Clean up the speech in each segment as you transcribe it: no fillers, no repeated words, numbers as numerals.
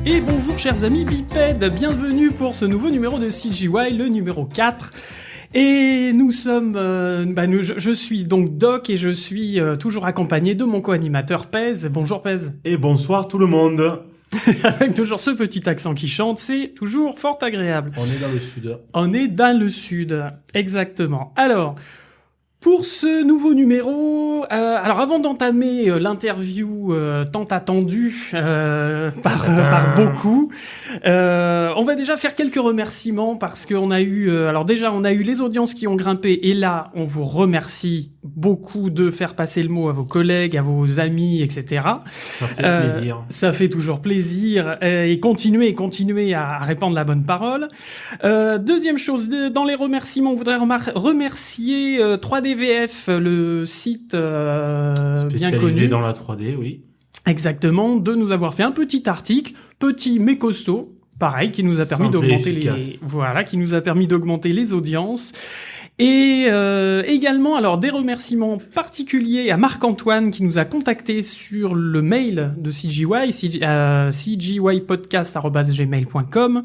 Et bonjour chers amis bipèdes, bienvenue pour ce nouveau numéro de CGY, le numéro 4. Et nous sommes, je suis donc Doc et je suis toujours accompagné de mon co-animateur Pez. Bonjour Pez. Et bonsoir tout le monde. Avec toujours ce petit accent qui chante, c'est toujours fort agréable. On est dans le sud. On est dans le sud, exactement. Alors, pour ce nouveau numéro, alors avant d'entamer l'interview tant attendue par beaucoup, on va déjà faire quelques remerciements parce qu'on a eu, on a eu les audiences qui ont grimpé et là, on vous remercie beaucoup de faire passer le mot à vos collègues, à vos amis, etc. Ça fait plaisir. Ça fait toujours plaisir et continuez à répandre la bonne parole. Deuxième chose, dans les remerciements, on voudrait remercier 3DVF, le site bien connu. Spécialisé dans la 3D, oui. Exactement, de nous avoir fait un petit article, petit mais costaud, pareil, qui nous a permis d'augmenter les audiences. Et également, alors des remerciements particuliers à Marc-Antoine qui nous a contacté sur le mail de CGY, cgypodcast@gmail.com,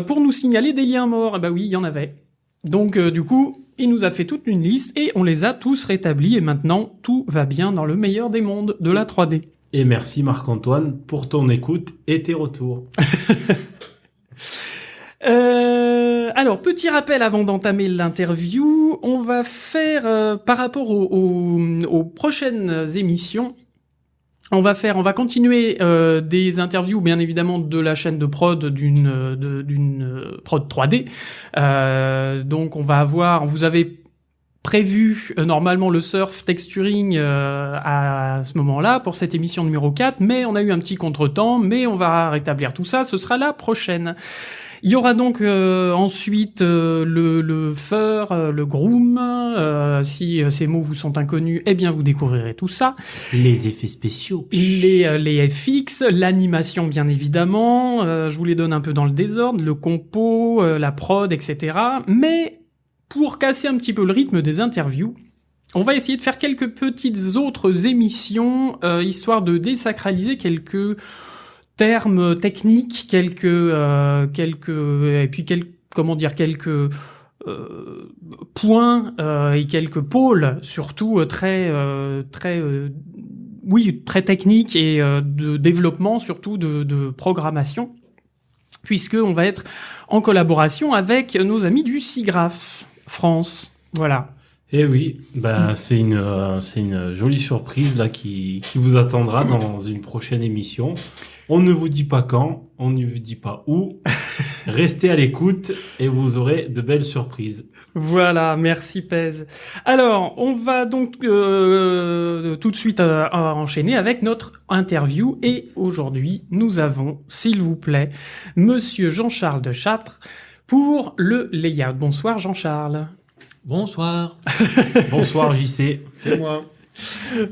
pour nous signaler des liens morts. Eh ben oui, il y en avait. Donc du coup, il nous a fait toute une liste et on les a tous rétablis et maintenant tout va bien dans le meilleur des mondes de la 3D. Et merci Marc-Antoine pour ton écoute et tes retours. Alors, petit rappel avant d'entamer l'interview, on va faire, par rapport aux prochaines émissions, on va continuer des interviews, bien évidemment, de la chaîne de prod d'une prod 3D. Donc, on vous avez prévu normalement le surf texturing à ce moment-là pour cette émission numéro 4, mais on a eu un petit contretemps, mais on va rétablir tout ça, ce sera la prochaine. Il y aura donc ensuite le fur, le groom. Si ces mots vous sont inconnus, eh bien vous découvrirez tout ça. Les effets spéciaux. Les FX, l'animation bien évidemment. Je vous les donne un peu dans le désordre. Le compo, la prod, etc. Mais pour casser un petit peu le rythme des interviews, on va essayer de faire quelques petites autres émissions, histoire de désacraliser quelques termes techniques, quelques points et quelques pôles surtout très techniques et de développement surtout de programmation, puisque on va être en collaboration avec nos amis du SIGGRAPH France. Voilà. Eh oui, c'est une jolie surprise là qui vous attendra dans une prochaine émission. On ne vous dit pas quand, on ne vous dit pas où. Restez à l'écoute et vous aurez de belles surprises. Voilà, merci Pez. Alors, on va donc tout de suite enchaîner avec notre interview. Et aujourd'hui, nous avons, s'il vous plaît, Monsieur Jean-Charles de Châtre pour le layout. Bonsoir Jean-Charles. Bonsoir. Bonsoir JC. C'est moi.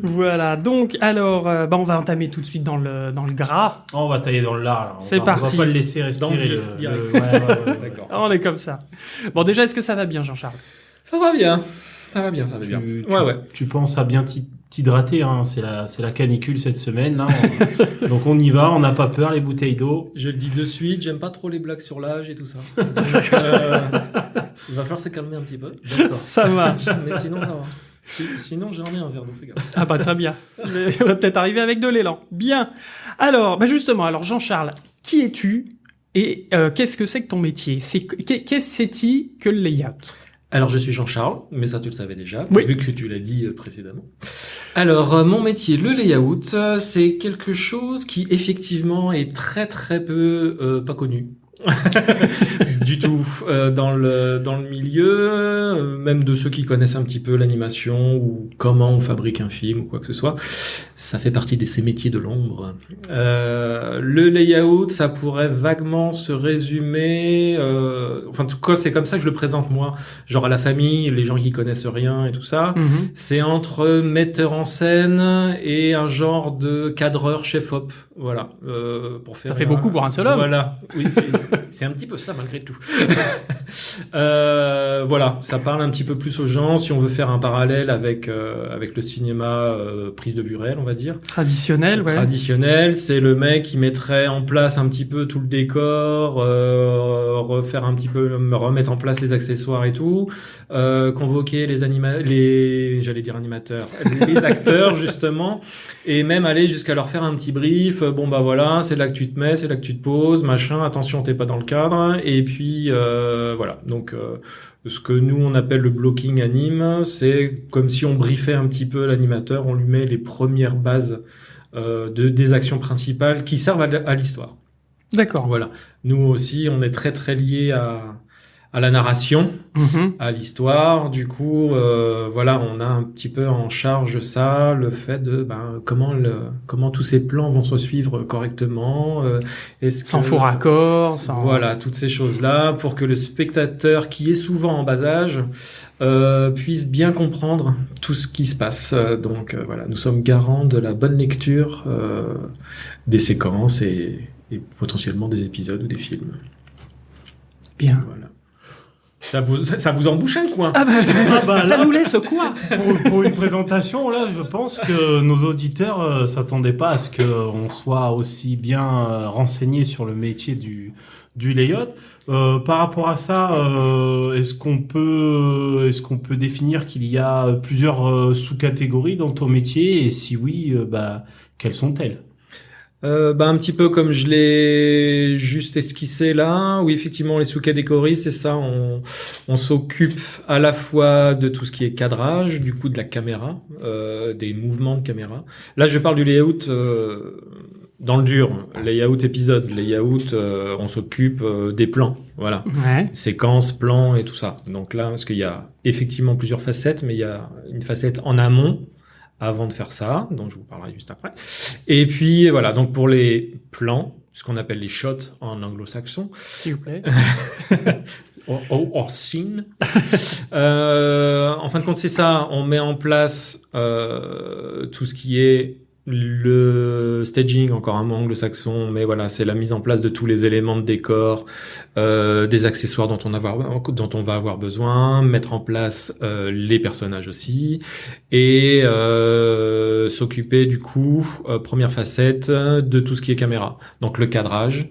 Voilà, donc alors, on va entamer tout de suite dans le gras. Oh, on va tailler dans le lard là. C'est parti. On va pas le laisser respirer. Ouais, d'accord. On est comme ça. Bon, déjà, est-ce que ça va bien, Jean-Charles ? Ça va bien. Tu penses à bien t'hydrater, hein. C'est la canicule cette semaine là. Donc on y va, on n'a pas peur, les bouteilles d'eau. Je le dis de suite, j'aime pas trop les blagues sur l'âge et tout ça. Donc, il va falloir se calmer un petit peu. D'accord. Ça marche. Mais sinon, ça va. Sinon, j'ai remis un verre d'eau, fais gaffe. Ah bah très bien. On va peut-être arriver avec de l'élan. Bien. Alors, Jean-Charles, qui es-tu et qu'est-ce que c'est que ton métier ? Qu'est-ce que le layout ? Alors, je suis Jean-Charles, mais ça tu le savais déjà, oui, vu que tu l'as dit précédemment. Alors, mon métier, le layout, c'est quelque chose qui effectivement est très très peu pas connu. Du tout dans le milieu, même de ceux qui connaissent un petit peu l'animation ou comment on fabrique un film ou quoi que ce soit, ça fait partie de ces métiers de l'ombre. Le layout, ça pourrait vaguement se résumer, en tout cas c'est comme ça que je le présente moi, genre à la famille, les gens qui connaissent rien et tout ça, c'est entre metteur en scène et un genre de cadreur chef-op, voilà. Pour faire ça fait beaucoup pour un seul homme. Voilà, oui, C'est un petit peu ça malgré tout. Voilà, ça parle un petit peu plus aux gens si on veut faire un parallèle avec le cinéma prise de vue réelle, on va dire. Traditionnel, ouais. Traditionnel, c'est le mec qui mettrait en place un petit peu tout le décor, remettre en place les accessoires et tout, convoquer les animateurs, les acteurs justement, et même aller jusqu'à leur faire un petit brief. Bon bah voilà, c'est là que tu te mets, c'est là que tu te poses, machin. Attention, t'es pas dans le cadre. Et puis voilà. Donc ce que nous on appelle le blocking anime, c'est comme si on briefait un petit peu l'animateur, on lui met les premières bases des actions principales qui servent à l'histoire. D'accord. Voilà. Nous aussi, on est très très liés à la narration, à l'histoire. Du coup, voilà, on a un petit peu en charge ça, le fait de comment tous ces plans vont se suivre correctement. Sans faux raccord. Voilà, toutes ces choses-là, pour que le spectateur, qui est souvent en bas âge, puisse bien comprendre tout ce qui se passe. Donc voilà, nous sommes garants de la bonne lecture des séquences et potentiellement des épisodes ou des films. Bien. Voilà. Ça vous embouche un coin. Ça nous laisse quoi? Pour une présentation, là, je pense que nos auditeurs s'attendaient pas à ce qu'on soit aussi bien renseignés sur le métier du layout. Par rapport à ça, est-ce qu'on peut définir qu'il y a plusieurs sous-catégories dans ton métier, et si oui, quelles sont-elles? Un petit peu comme je l'ai juste esquissé là. Oui, effectivement, les sous-catégories, c'est ça. On s'occupe à la fois de tout ce qui est cadrage, du coup de la caméra, des mouvements de caméra. Là, je parle du layout dans le dur, layout épisode, layout, on s'occupe des plans, voilà. Ouais. Séquences, plans et tout ça. Donc là, parce qu'il y a effectivement plusieurs facettes, mais il y a une facette en amont, avant de faire ça, dont je vous parlerai juste après. Et puis voilà, donc pour les plans, ce qu'on appelle les shots en anglo-saxon. S'il vous plaît. Or scene. En fin de compte, c'est ça. On met en place tout ce qui est le staging, encore un mot anglo-saxon, mais voilà, c'est la mise en place de tous les éléments de décor, des accessoires dont on va avoir besoin, mettre en place les personnages aussi, et s'occuper du coup, première facette, de tout ce qui est caméra. Donc le cadrage,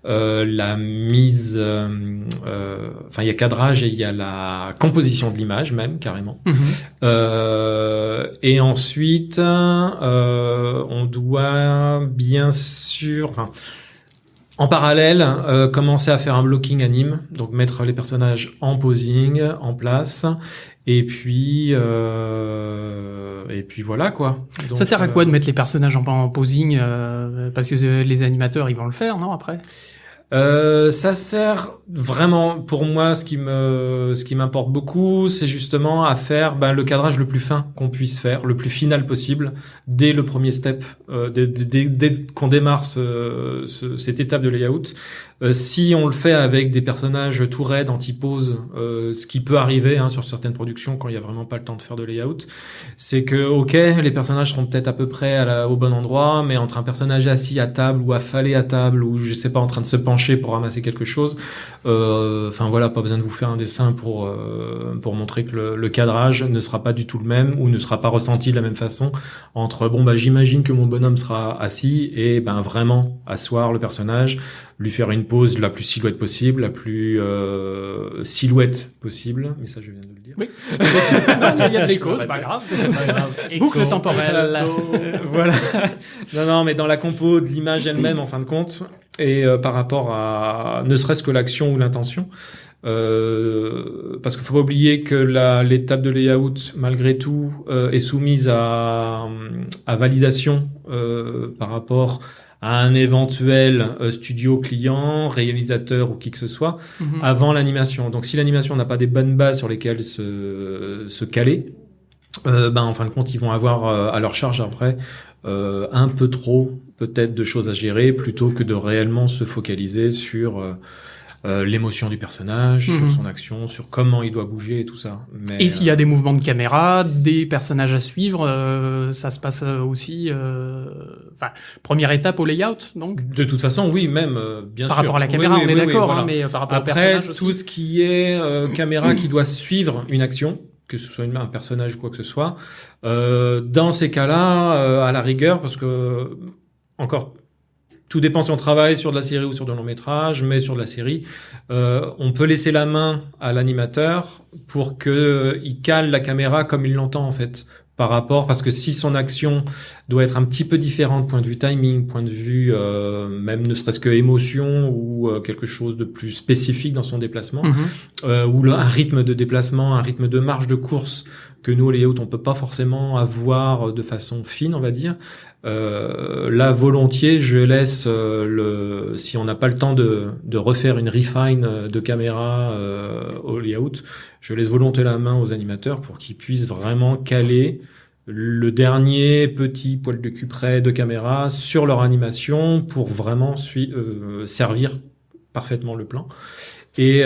la mise, il y a cadrage et il y a la composition de l'image même carrément. Et ensuite, on doit bien sûr, en parallèle, commencer à faire un blocking anime, donc mettre les personnages en posing, en place, et puis voilà quoi. Donc, ça sert à quoi de mettre les personnages en posing, parce que les animateurs ils vont le faire, non, après? Ça sert vraiment, pour moi, ce qui m'importe beaucoup, c'est justement à faire le cadrage le plus fin qu'on puisse faire, le plus final possible, dès le premier step, dès qu'on démarre cette étape de layout. Si on le fait avec des personnages tout raides, anti-pose, ce qui peut arriver sur certaines productions quand il y a vraiment pas le temps de faire de layout, c'est que ok, les personnages seront peut-être à peu près au bon endroit, mais entre un personnage assis à table ou affalé à table ou je sais pas en train de se pencher pour ramasser quelque chose, voilà, pas besoin de vous faire un dessin pour montrer que le cadrage ne sera pas du tout le même ou ne sera pas ressenti de la même façon entre j'imagine que mon bonhomme sera assis et vraiment asseoir le personnage, lui faire une pose la plus silhouette possible, la plus silhouette possible, mais ça je viens de le dire. Oui, il y a de l'écho, c'est pas grave. Boucle temporelle. Voilà. Non, mais dans la compo de l'image elle-même en fin de compte, et par rapport à ne serait-ce que l'action ou l'intention, parce qu'il faut pas oublier que l'étape de layout malgré tout est soumise à validation par rapport à un éventuel studio client, réalisateur ou qui que ce soit, avant l'animation. Donc si l'animation n'a pas des bonnes bases sur lesquelles se caler, en fin de compte, ils vont avoir à leur charge après un peu trop peut-être de choses à gérer plutôt que de réellement se focaliser sur l'émotion du personnage, Mhm. sur son action, sur comment il doit bouger et tout ça. Mais, Et s'il y a des mouvements de caméra, des personnages à suivre, ça se passe aussi. Enfin, première étape au layout, donc. de toute façon, oui, même, bien Par sûr. rapport à la Oui, caméra, oui, on est oui, oui, d'accord, voilà. hein, mais par rapport au Après, personnage aussi. tout ce qui est caméra qui doit suivre une action, que ce soit un personnage ou quoi que ce soit, dans ces cas-là, à la rigueur, parce que, encore, tout dépend si on travaille sur de la série ou sur de long métrage, mais sur de la série, on peut laisser la main à l'animateur pour qu'il cale la caméra comme il l'entend en fait, par rapport, parce que si son action doit être un petit peu différente, point de vue timing, point de vue même ne serait-ce que émotion ou quelque chose de plus spécifique dans son déplacement, Mhm. ou un rythme de déplacement, un rythme de marche de course que nous, au layout, on peut pas forcément avoir de façon fine, on va dire. Là, volontiers, je laisse si on n'a pas le temps de refaire une refine de caméra au layout, je laisse volontiers la main aux animateurs pour qu'ils puissent vraiment caler le dernier petit poil de cul près de caméra sur leur animation pour vraiment servir parfaitement le plan. Et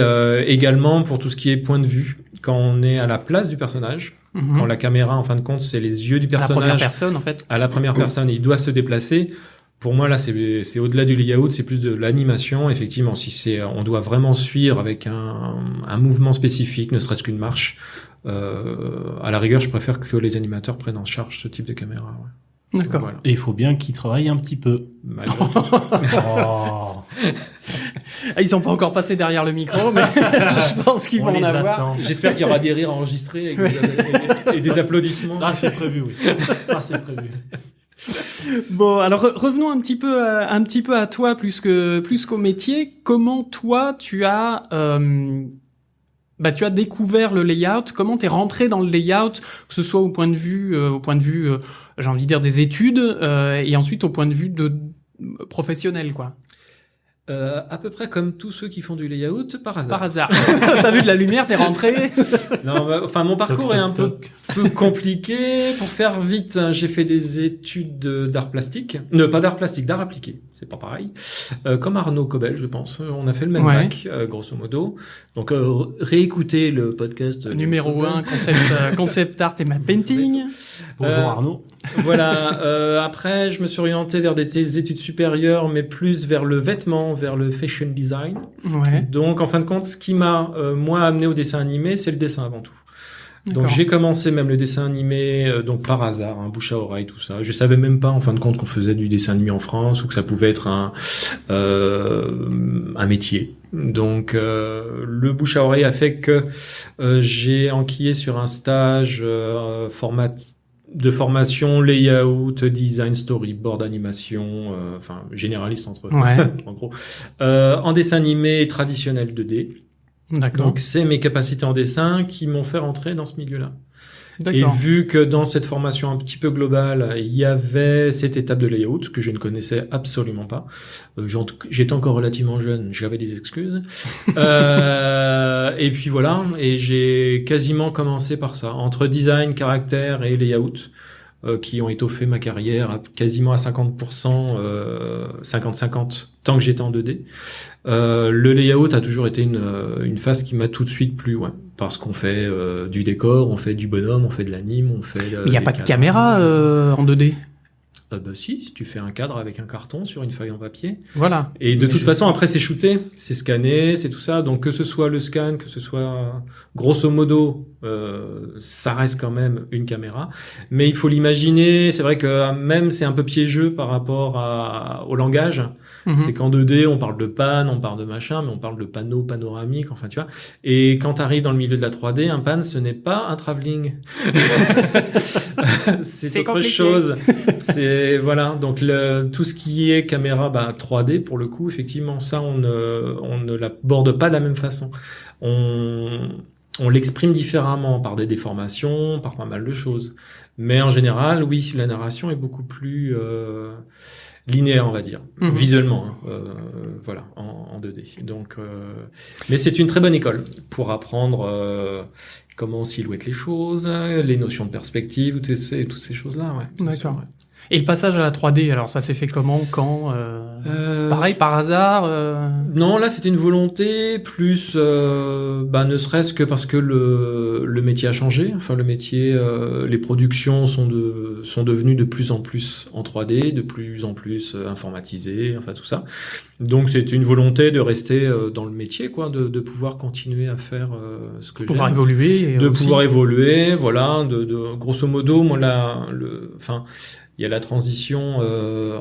également pour tout ce qui est point de vue, quand on est à la place du personnage, Mhm. quand la caméra, en fin de compte, c'est les yeux du À la première personnage personne, en fait. à la première personne et il doit se déplacer. Pour moi, là, c'est au-delà du layout, c'est plus de l'animation. Effectivement, si on doit vraiment suivre avec un mouvement spécifique, ne serait-ce qu'une marche, à la rigueur, je préfère que les animateurs prennent en charge ce type de caméra. Ouais. D'accord. Voilà. Et il faut bien qu'ils travaillent un petit peu. Malgré tout. Oh, Ah, ils sont pas encore passés derrière le micro, mais je pense qu'ils on vont les en avoir. attend. J'espère qu'il y aura des rires enregistrés et des applaudissements. Ah, c'est prévu, oui. Ah, c'est prévu. Bon, alors revenons un petit peu à toi plus qu'au métier. Comment toi tu as découvert le layout? Comment t'es rentré dans le layout, que ce soit au point de vue, j'ai envie de dire des études, et ensuite au point de vue de professionnel, quoi. À peu près comme tous ceux qui font du layout, par hasard. Par hasard. T'as vu de la lumière, t'es rentré. Non, enfin, mon parcours Toc, est toc, un toc. peu compliqué. Pour faire vite, j'ai fait des études d'art plastique. Pas d'art plastique, d'art appliqué. C'est pas pareil. Comme Arnaud Cobel, je pense. On a fait le même Ouais. bac, grosso modo. Donc, réécoutez le podcast. Numéro Cobel. 1, concept art et map painting. Bonjour Arnaud. Voilà. Après, je me suis orienté vers des études supérieures, mais plus vers le vêtement, vers le fashion design. Ouais. Donc, en fin de compte, ce qui m'a, moi, amené au dessin animé, c'est le dessin avant tout. Donc, D'accord. j'ai commencé même le dessin animé, donc par hasard, bouche à oreille, tout ça. Je savais même pas, en fin de compte, qu'on faisait du dessin animé en France ou que ça pouvait être un métier. Donc, le bouche à oreille a fait que j'ai enquillé sur un stage de formation, layout, design, storyboard, animation, enfin généraliste Ouais. en gros, en dessin animé traditionnel 2D. D'accord. Donc c'est mes capacités en dessin qui m'ont fait rentrer dans ce milieu-là. Et D'accord. vu que dans cette formation un petit peu globale, il y avait cette étape de layout que je ne connaissais absolument pas. J'étais encore relativement jeune, j'avais des excuses. Et puis voilà, et j'ai quasiment commencé par ça, entre design, caractère et layout, qui ont étoffé ma carrière quasiment à 50%, 50-50, tant que j'étais en 2D. Le layout a toujours été une phase qui m'a tout de suite plu, ouais. Parce qu'on fait du décor, on fait du bonhomme, on fait de l'anime, on fait... Il n'y a des pas de cadres. caméra en 2D. Bah si tu fais un cadre avec un carton sur une feuille en papier. Voilà. Et de Mais toute façon, après, c'est shooté, c'est scanné, c'est tout ça. Donc, que ce soit le scan, que ce soit, grosso modo, ça reste quand même une caméra. Mais il faut l'imaginer, c'est vrai que même c'est un peu piégeux par rapport au langage. Mhm. C'est qu'en 2D, on parle de pan, on parle de machin, mais on parle de panneau panoramique, enfin, tu vois. Et quand tu arrives dans le milieu de la 3D, un pan, ce n'est pas un travelling. c'est autre compliqué. chose. Voilà. Donc, tout ce qui est caméra, 3D, pour le coup, effectivement, ça, on ne l'aborde pas de la même façon. On l'exprime différemment par des déformations, par pas mal de choses. Mais en général, oui, la narration est beaucoup plus linéaire, on va dire, Mhm. visuellement, hein, voilà, en 2D. Donc, mais c'est une très bonne école pour apprendre comment on silhouette les choses, les notions de perspective, toutes ces choses-là. Ouais, bien D'accord. sûr, ouais. Et le passage à la 3D, alors ça s'est fait comment, quand pareil, par hasard Non, là c'était une volonté plus, ne serait-ce que parce que le métier a changé. Enfin, le métier, les productions sont devenues de plus en plus en 3D, de plus en plus informatisées, enfin tout ça. Donc c'est une volonté de rester dans le métier, quoi, de pouvoir continuer à faire ce que pouvoir j'aime. évoluer, De aussi. pouvoir évoluer, voilà. De grosso modo, moi il y a la transition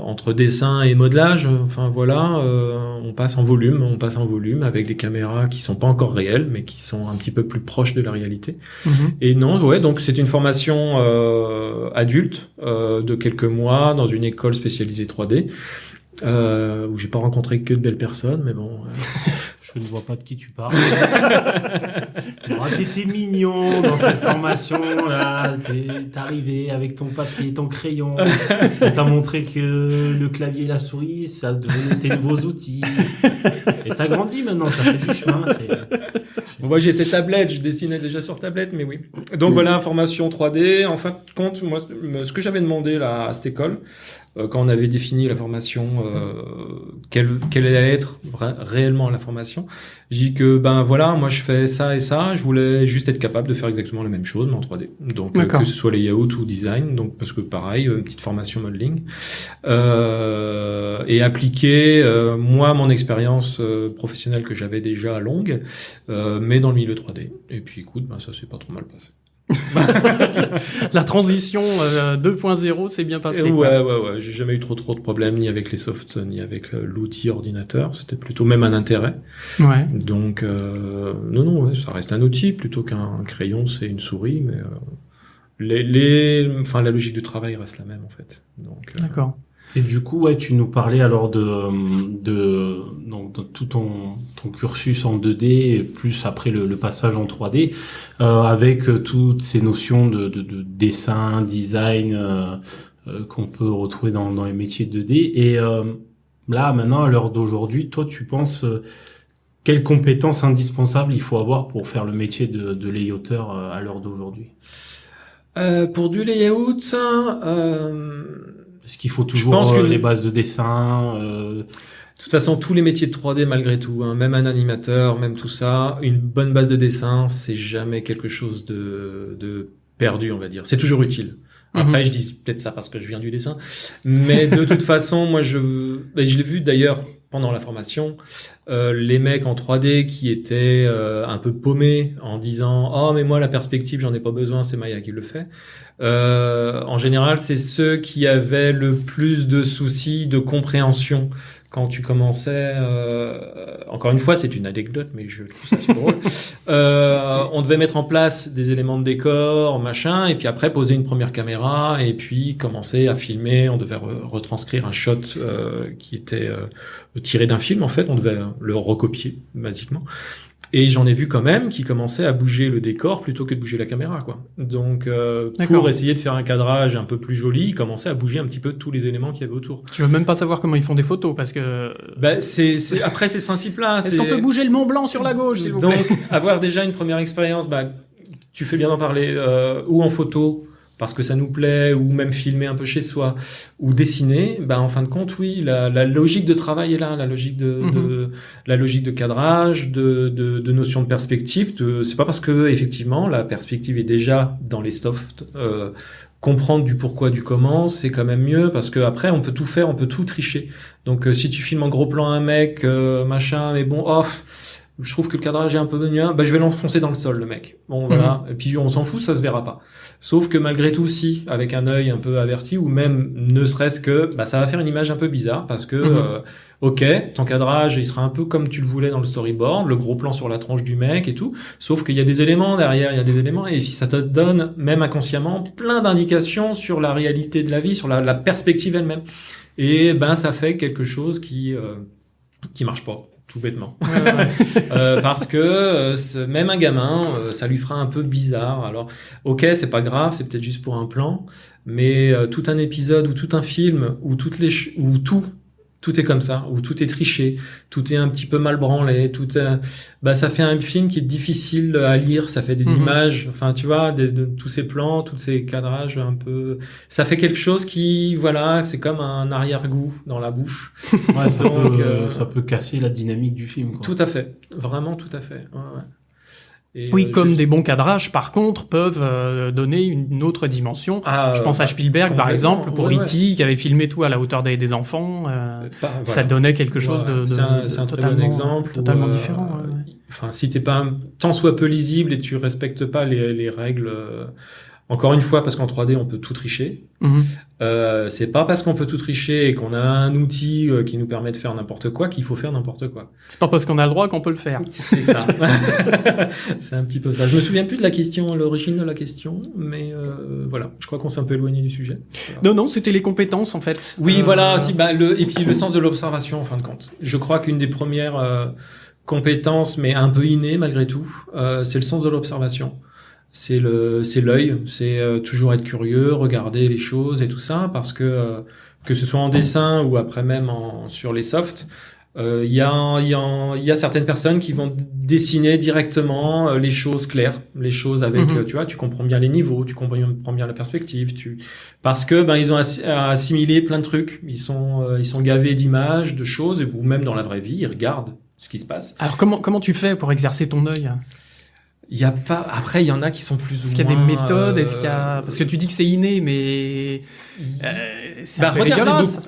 entre dessin et modelage. Enfin voilà, on passe en volume avec des caméras qui sont pas encore réelles, mais qui sont un petit peu plus proches de la réalité. Mhm. Et non, ouais, donc c'est une formation adulte de quelques mois dans une école spécialisée 3D. Où j'ai pas rencontré que de belles personnes, mais bon. Je ne vois pas de qui tu parles. T'étais mignon dans cette formation là. T'es arrivé avec ton papier, ton crayon. T'as montré que le clavier et la souris, ça devenait tes nouveaux outils. Et t'as grandi maintenant, t'as fait du chemin. Bon, moi j'étais tablette, je dessinais déjà sur tablette, mais oui. Donc voilà, formation 3D. En fin de compte, moi, ce que j'avais demandé là à cette école, quand on avait défini la formation, quelle allait être réellement la formation, j'ai dit que moi je fais ça et ça, je voulais juste être capable de faire exactement la même chose mais en 3D. Donc que ce soit layout ou design, donc parce que pareil, une petite formation modeling et appliquer moi mon expérience professionnelle que j'avais déjà longue, mais dans le milieu 3D. Et puis écoute, ça s'est pas trop mal passé. La transition 2.0 s'est bien passée. Ouais, j'ai jamais eu trop de problèmes ni avec les softs ni avec l'outil ordinateur. C'était plutôt même un intérêt. Ouais. Donc non, ça reste un outil plutôt qu'un crayon, c'est une souris, mais la logique du travail reste la même en fait. Donc d'accord. Et du coup, ouais, tu nous parlais alors de tout ton cursus en 2D et plus après le passage en 3D, avec toutes ces notions de dessin, design qu'on peut retrouver dans les métiers de 2D. Et là, maintenant, à l'heure d'aujourd'hui, toi, tu penses quelles compétences indispensables il faut avoir pour faire le métier de layouteur à l'heure d'aujourd'hui? Pour du layout, Est-ce qu'il faut toujours les bases de dessin De toute façon, tous les métiers de 3D, malgré tout, même un animateur, même tout ça, une bonne base de dessin, c'est jamais quelque chose de perdu, on va dire. C'est toujours utile. Après, je dis peut-être ça parce que je viens du dessin. Mais de toute façon, moi, je l'ai vu d'ailleurs pendant la formation, les mecs en 3D qui étaient un peu paumés en disant « Oh, mais moi, la perspective, j'en ai pas besoin, c'est Maya qui le fait ». En général, c'est ceux qui avaient le plus de soucis de compréhension quand tu commençais. Encore une fois, c'est une anecdote, mais je trouve ça assez drôle. On devait mettre en place des éléments de décor, machin, et puis après poser une première caméra, et puis commencer à filmer. On devait retranscrire un shot qui était tiré d'un film, en fait. On devait le recopier, basiquement. Et j'en ai vu quand même qui commençaient à bouger le décor plutôt que de bouger la caméra, quoi. Donc, pour essayer de faire un cadrage un peu plus joli, ils commençaient à bouger un petit peu tous les éléments qu'il y avait autour. Je veux même pas savoir comment ils font des photos, parce que... Après, c'est ce principe-là. Est-ce qu'on peut bouger le Mont Blanc sur la gauche, s'il vous plaît? Donc, avoir déjà une première expérience, tu fais bien d'en parler, ou en photo, parce que ça nous plaît, ou même filmer un peu chez soi, ou dessiner, en fin de compte, oui, la logique de travail est là, la logique de cadrage, de notion de perspective. C'est pas parce que effectivement la perspective est déjà dans les softs. Comprendre du pourquoi, du comment, c'est quand même mieux parce que après on peut tout faire, on peut tout tricher. Donc si tu filmes en gros plan un mec, machin, mais bon, je trouve que le cadrage est un peu mieux, je vais l'enfoncer dans le sol, le mec. Bon, voilà. Et puis, on s'en fout, ça se verra pas. Sauf que malgré tout, si, avec un œil un peu averti, ou même, ne serait-ce que, ça va faire une image un peu bizarre, parce que, ok, ton cadrage, il sera un peu comme tu le voulais dans le storyboard, le gros plan sur la tronche du mec et tout. Sauf qu'il y a des éléments derrière, et ça te donne, même inconsciemment, plein d'indications sur la réalité de la vie, sur la perspective elle-même. Et, ça fait quelque chose qui marche pas. Tout bêtement. Parce que même un gamin, ça lui fera un peu bizarre. Alors, ok, c'est pas grave, c'est peut-être juste pour un plan, mais tout un épisode ou tout un film ou toutes tout est comme ça, où tout est triché, tout est un petit peu mal branlé, ça fait un film qui est difficile à lire, ça fait des images, enfin tu vois, de tous ces plans, tous ces cadrages un peu, ça fait quelque chose qui, voilà, c'est comme un arrière-goût dans la bouche. Ouais, Donc, ça peut casser la dynamique du film, quoi. Tout à fait, vraiment tout à fait. Ouais. Et, Oui, comme des bons cadrages, par contre, peuvent donner une autre dimension. Je pense à Spielberg, par exemple, pour E.T., qui avait filmé tout à la hauteur des enfants. Ça donnait quelque chose de c'est un très bon exemple. Totalement différent. Enfin, si t'es pas tant soit peu lisible et tu respectes pas les règles... Encore une fois, parce qu'en 3D, on peut tout tricher. C'est pas parce qu'on peut tout tricher et qu'on a un outil qui nous permet de faire n'importe quoi qu'il faut faire n'importe quoi. C'est pas parce qu'on a le droit qu'on peut le faire. C'est ça. C'est un petit peu ça. Je me souviens plus de la question, l'origine de la question, mais voilà. Je crois qu'on s'est un peu éloigné du sujet. Voilà. Non, c'était les compétences, en fait. Oui, voilà. Et puis le sens de l'observation, en fin de compte. Je crois qu'une des premières compétences, mais un peu innées malgré tout, c'est le sens de l'observation. C'est l'œil, c'est toujours être curieux, regarder les choses et tout ça, parce que ce soit en dessin ou après même sur les softs, il y a certaines personnes qui vont dessiner directement les choses claires, les choses avec, tu vois, tu comprends bien les niveaux, tu comprends bien la perspective, parce que ils ont assimilé plein de trucs, ils sont gavés d'images, de choses, ou même dans la vraie vie, ils regardent ce qui se passe. Alors comment tu fais pour exercer ton œil ? Il y a pas. Après, il y en a qui sont plus ou moins. Est-ce qu'il y a des méthodes ? Est-ce qu'il y a... Parce que tu dis que c'est inné, mais c'est un peu dégueulasse.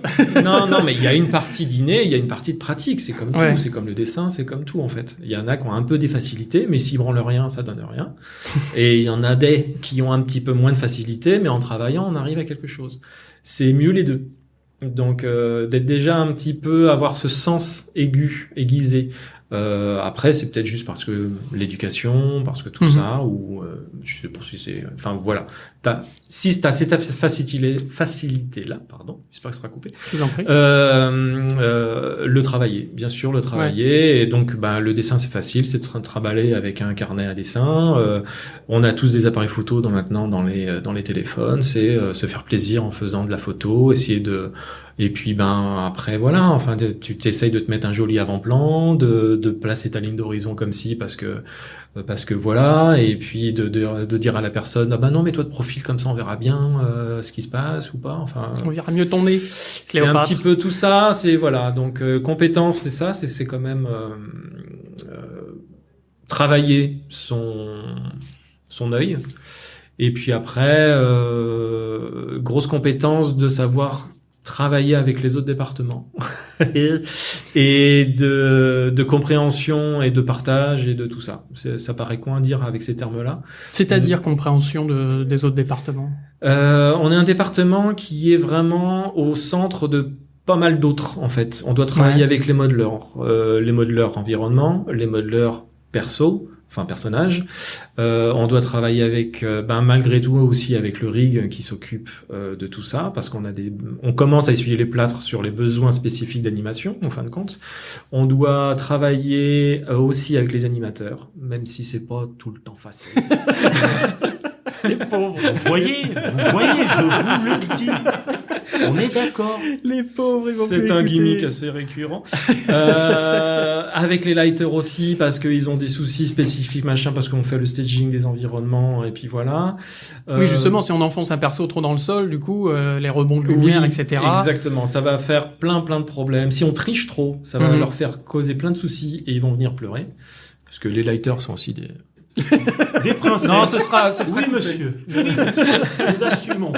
Non, mais il y a une partie d'inné, il y a une partie de pratique. C'est comme tout, c'est comme le dessin, c'est comme tout en fait. Il y en a qui ont un peu des facilités, mais s'ils branlent rien, ça donne rien. Et il y en a des qui ont un petit peu moins de facilité, mais en travaillant, on arrive à quelque chose. C'est mieux les deux. Donc d'être déjà un petit peu avoir ce sens aiguisé. Après, c'est peut-être juste parce que l'éducation, parce que tout ça, ou je sais pas si c'est. Enfin voilà. Si t'as cette facilité-là, pardon, j'espère que ce sera coupé. Je vous en prie. Le travailler, bien sûr, le travailler. Et donc, le dessin, c'est facile, c'est de travailler avec un carnet à dessin. On a tous des appareils photo maintenant dans les téléphones. C'est se faire plaisir en faisant de la photo, essayer de. Et puis après voilà, enfin tu t'essayes de te mettre un joli avant-plan, de placer ta ligne d'horizon comme ci parce que voilà, et puis de dire à la personne non mais toi de profil comme ça on verra bien ce qui se passe ou pas, enfin on verra mieux ton nez. C'est un petit peu tout ça, c'est voilà, donc compétence c'est ça, c'est quand même travailler son œil, et puis après grosse compétence de savoir travailler avec les autres départements et de compréhension et de partage et de tout ça. Ça paraît con à dire avec ces termes-là. C'est-à-dire compréhension des autres départements. On est un département qui est vraiment au centre de pas mal d'autres, en fait. On doit travailler avec les modeleurs environnement, les modeleurs perso, enfin personnage. On doit travailler avec, malgré tout aussi avec le rig qui s'occupe de tout ça, parce on commence à essuyer les plâtres sur les besoins spécifiques d'animation, en fin de compte. On doit travailler aussi avec les animateurs, même si c'est pas tout le temps facile. Les pauvres, vous voyez, je vous le dis. On est d'accord. Les pauvres, ils vont plus C'est un écouter. gimmick assez récurrent. Avec les lighters aussi, parce qu'ils ont des soucis spécifiques, machin, parce qu'on fait le staging des environnements, et puis voilà. Oui, justement, si on enfonce un perso trop dans le sol, du coup, les rebonds de lumière, etc. Exactement, ça va faire plein de problèmes. Si on triche trop, ça va leur faire causer plein de soucis, et ils vont venir pleurer. Parce que les lighters sont aussi des princesses. Non, ce sera oui, coupé. monsieur. Oui, monsieur. Nous assumons.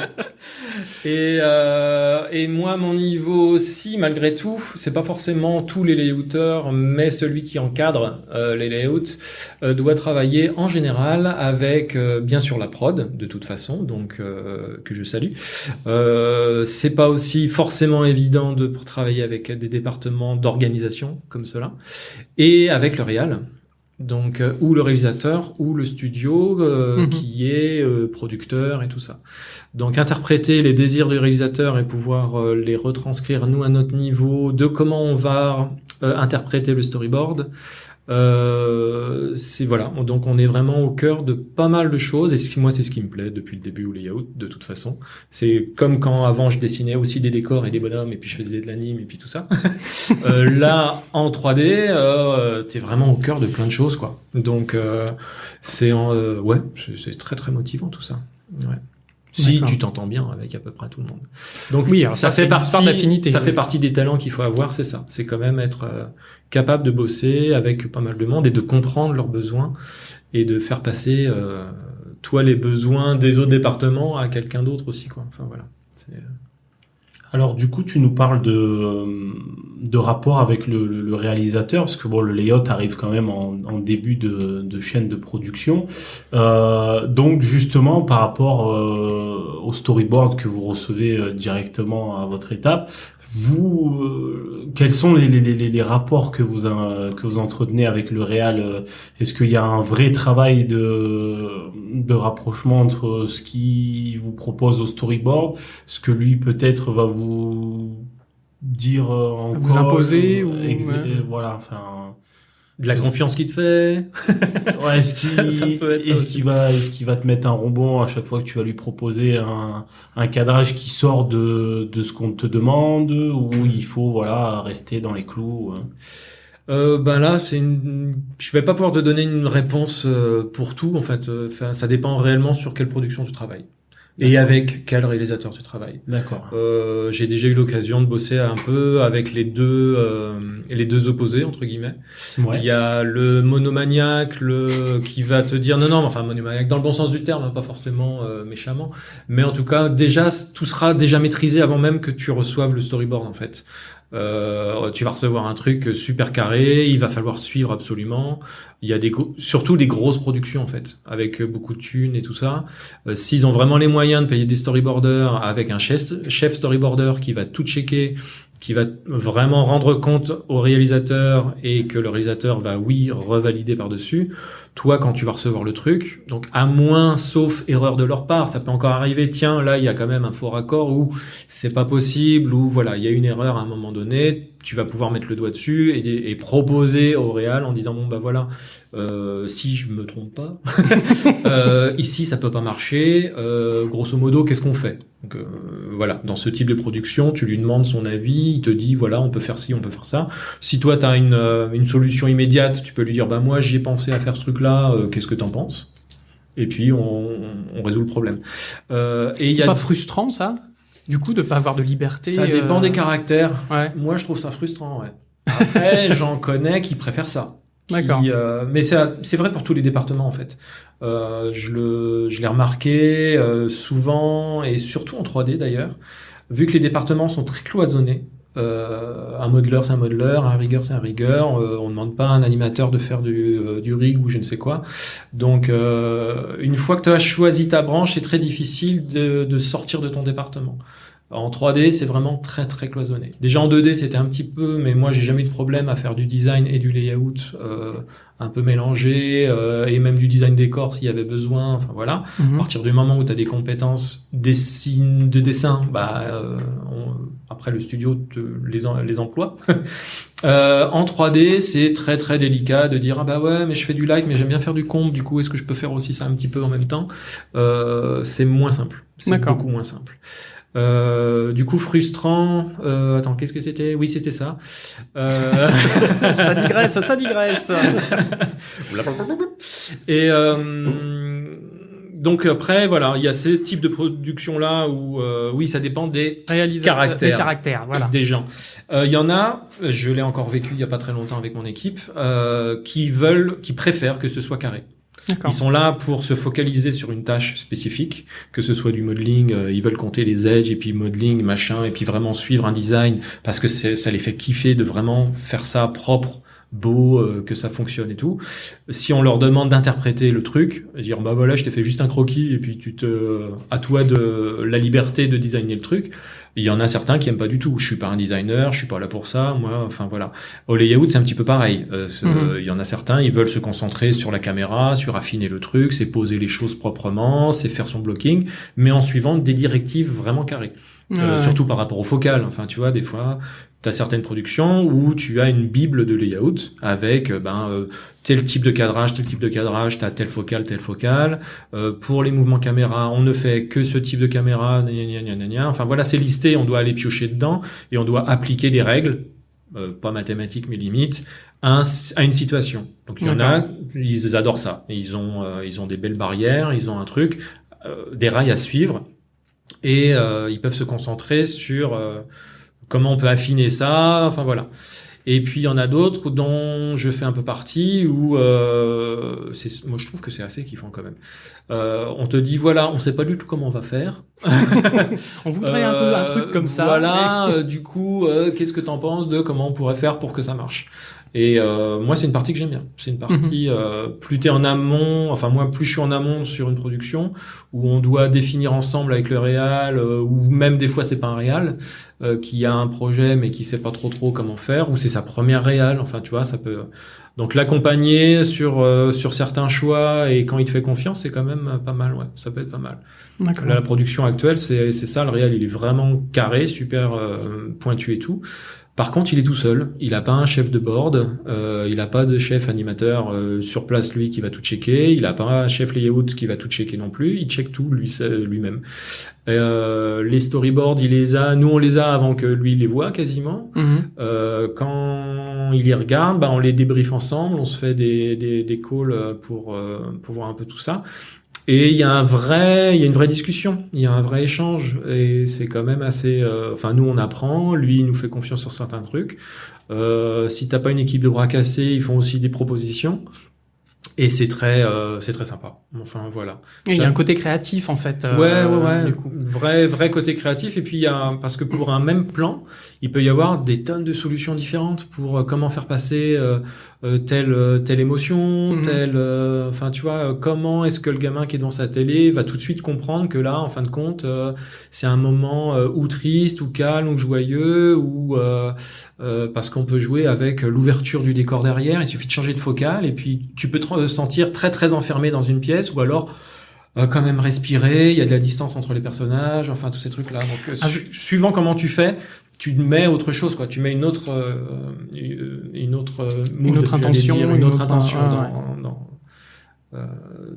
Et moi, mon niveau aussi, malgré tout, c'est pas forcément tous les layouteurs, mais celui qui encadre les layouts doit travailler en général avec, bien sûr, la prod, de toute façon, donc que je salue. C'est pas aussi forcément évident pour travailler avec des départements d'organisation comme cela, et avec le réal. Donc, ou le réalisateur, ou le studio qui est producteur et tout ça. Donc, interpréter les désirs du réalisateur et pouvoir les retranscrire, nous, à notre niveau, de comment on va interpréter le storyboard, C'est voilà, donc on est vraiment au cœur de pas mal de choses, et moi c'est ce qui me plaît depuis le début au layout de toute façon. C'est comme quand avant je dessinais aussi des décors et des bonhommes et puis je faisais de l'anime et puis tout ça. Là en 3D, t'es vraiment au cœur de plein de choses quoi. Donc c'est très très motivant tout ça. Ouais. Si D'accord. tu t'entends bien avec à peu près tout le monde. Donc Oui, alors ça c'est fait une histoire d'affinité. Ça fait partie des talents qu'il faut avoir, c'est ça. C'est quand même être capable de bosser avec pas mal de monde et de comprendre leurs besoins et de faire passer toi les besoins des autres départements à quelqu'un d'autre aussi quoi. Enfin voilà. Alors du coup, tu nous parles de rapport avec le réalisateur, parce que bon, le layout arrive quand même en début de chaîne de production. Donc justement, par rapport au storyboard que vous recevez directement à votre étape, quels sont les rapports que vous entretenez avec le réal? Est-ce qu'il y a un vrai travail de rapprochement entre ce qu'il vous propose au storyboard, ce que lui peut-être va vous dire en Vous call, imposer ou voilà, enfin De la confiance qu'il te fait. ouais, est-ce Ça peut être ça aussi. qu'il va te mettre un rebond à chaque fois que tu vas lui proposer un cadrage qui sort de ce qu'on te demande, ou il faut voilà rester dans les clous? Là, je vais pas pouvoir te donner une réponse pour tout en fait. Ça dépend réellement sur quelle production tu travailles et avec quel réalisateur tu travailles. D'accord. J'ai déjà eu l'occasion de bosser un peu avec les deux opposés entre guillemets. Ouais. Il y a le monomaniaque qui va te dire non, enfin monomaniaque dans le bon sens du terme, hein, pas forcément méchamment, mais en tout cas déjà tout sera déjà maîtrisé avant même que tu reçoives le storyboard en fait. Tu vas recevoir un truc super carré, il va falloir suivre absolument. Il y a surtout des grosses productions en fait, avec beaucoup de thunes et tout ça. S'ils ont vraiment les moyens de payer des storyboarders avec un chef storyboarder qui va tout checker, qui va vraiment rendre compte au réalisateur et que le réalisateur va revalider par-dessus. Toi, quand tu vas recevoir le truc, donc à moins, sauf erreur de leur part, ça peut encore arriver, tiens, là, il y a quand même un faux raccord ou c'est pas possible, ou voilà, il y a une erreur à un moment donné, tu vas pouvoir mettre le doigt dessus et proposer au réal en disant, bon, bah voilà, si je me trompe pas, ici, ça peut pas marcher, grosso modo, qu'est-ce qu'on fait? Donc, voilà, dans ce type de production, tu lui demandes son avis, il te dit, voilà, on peut faire ci, on peut faire ça. Si toi, tu as une solution immédiate, tu peux lui dire, bah moi, j'y ai pensé à faire ce truc-là, qu'est-ce que t'en penses? Et puis, on résout le problème. C'est pas frustrant, ça? Du coup, de pas avoir de liberté? Ça dépend des caractères. Ouais. Moi, je trouve ça frustrant, ouais. Après, j'en connais qui préfèrent ça. D'accord. Mais c'est vrai pour tous les départements, en fait. Je l'ai remarqué souvent, et surtout en 3D d'ailleurs, vu que les départements sont très cloisonnés. Un modeleur, c'est un modeleur, un riggeur, c'est un riggeur. On ne demande pas à un animateur de faire du rig ou je ne sais quoi. Donc, une fois que tu as choisi ta branche, c'est très difficile de sortir de ton département. En 3D, c'est vraiment très très cloisonné. Déjà en 2D, c'était un petit peu, mais moi j'ai jamais eu de problème à faire du design et du layout un peu mélangé, et même du design décor s'il y avait besoin. Enfin voilà. À partir du moment où tu as des compétences de dessin, après le studio les emploie. En 3D, c'est très très délicat de dire ah bah ouais, mais je fais du light, mais j'aime bien faire du comp. Du coup, est-ce que je peux faire aussi ça un petit peu en même temps? C'est moins simple. C'est D'accord. beaucoup moins simple. Du coup, frustrant. Attends, qu'est-ce que c'était? Oui, c'était ça. Ça digresse. Et donc après, voilà, il y a ce type de production-là où, oui, ça dépend des caractères. Des caractères, voilà. Des gens. Il y en a, je l'ai encore vécu il y a pas très longtemps avec mon équipe, qui préfèrent que ce soit carré. D'accord. Ils sont là pour se focaliser sur une tâche spécifique, que ce soit du modeling, ils veulent compter les edges et puis modeling, machin, et puis vraiment suivre un design parce que ça les fait kiffer de vraiment faire ça propre, beau, que ça fonctionne et tout. Si on leur demande d'interpréter le truc, dire bah voilà, je t'ai fait juste un croquis et puis à toi de la liberté de designer le truc. Il y en a certains qui aiment pas du tout. Je suis pas un designer, je suis pas là pour ça. Moi, enfin voilà. Au layout, c'est un petit peu pareil. Il y en a certains, ils veulent se concentrer sur la caméra, sur affiner le truc, c'est poser les choses proprement, c'est faire son blocking, mais en suivant des directives vraiment carrées. Surtout par rapport au focal. Enfin, tu vois, des fois, T'as certaines productions où tu as une bible de layout avec tel type de cadrage, t'as telle focale. Pour les mouvements caméra, on ne fait que ce type de caméra, Enfin voilà, c'est listé, on doit aller piocher dedans et on doit appliquer des règles, pas mathématiques mais limite, à une situation. Donc il y en a, ils adorent ça. Ils ont des belles barrières, ils ont un truc, des rails à suivre et ils peuvent se concentrer sur comment on peut affiner ça, enfin voilà. Et puis il y en a d'autres dont je fais un peu partie où moi je trouve que c'est assez kiffant quand même. On te dit voilà, on sait pas du tout comment on va faire. On voudrait un peu un truc comme ça. Voilà, du coup, qu'est-ce que t'en penses de comment on pourrait faire pour que ça marche? Et moi, c'est une partie que j'aime bien. C'est une partie, plus t'es en amont, enfin moi, plus je suis en amont sur une production où on doit définir ensemble avec le réal, ou même des fois c'est pas un réal qui a un projet mais qui sait pas trop comment faire, ou c'est sa première réal. Enfin, tu vois, ça peut. Donc l'accompagner sur certains choix et quand il te fait confiance, c'est quand même pas mal. Ouais, ça peut être pas mal. D'accord. Là, la production actuelle, c'est ça. Le réal, il est vraiment carré, super pointu et tout. Par contre, il est tout seul. Il n'a pas un chef de board. Il n'a pas de chef animateur sur place, lui, qui va tout checker. Il n'a pas un chef layout qui va tout checker non plus. Il check tout lui-même. Les storyboards, il les a. Nous, on les a avant que lui les voit quasiment. Quand il les regarde, on les débriefe ensemble. On se fait des calls pour voir un peu tout ça. Et il y a une vraie discussion, il y a un vrai échange, et c'est quand même assez. Enfin, nous on apprend, lui il nous fait confiance sur certains trucs. Si t'as pas une équipe de bras cassés, ils font aussi des propositions, et c'est très sympa. Enfin voilà. Il y a un côté créatif en fait. Ouais. Du coup. Vrai côté créatif, et puis il y a parce que pour un même plan, il peut y avoir des tonnes de solutions différentes pour comment faire passer telle émotion, enfin tu vois, comment est-ce que le gamin qui est devant sa télé va tout de suite comprendre que là, en fin de compte, c'est un moment ou triste, ou calme, ou joyeux, ou parce qu'on peut jouer avec l'ouverture du décor derrière. Il suffit de changer de focale et puis tu peux te sentir très enfermé dans une pièce, ou alors quand même respirer. Il y a de la distance entre les personnages, enfin tous ces trucs là. Donc suivant comment tu fais, tu mets autre chose, quoi. Tu mets une autre intention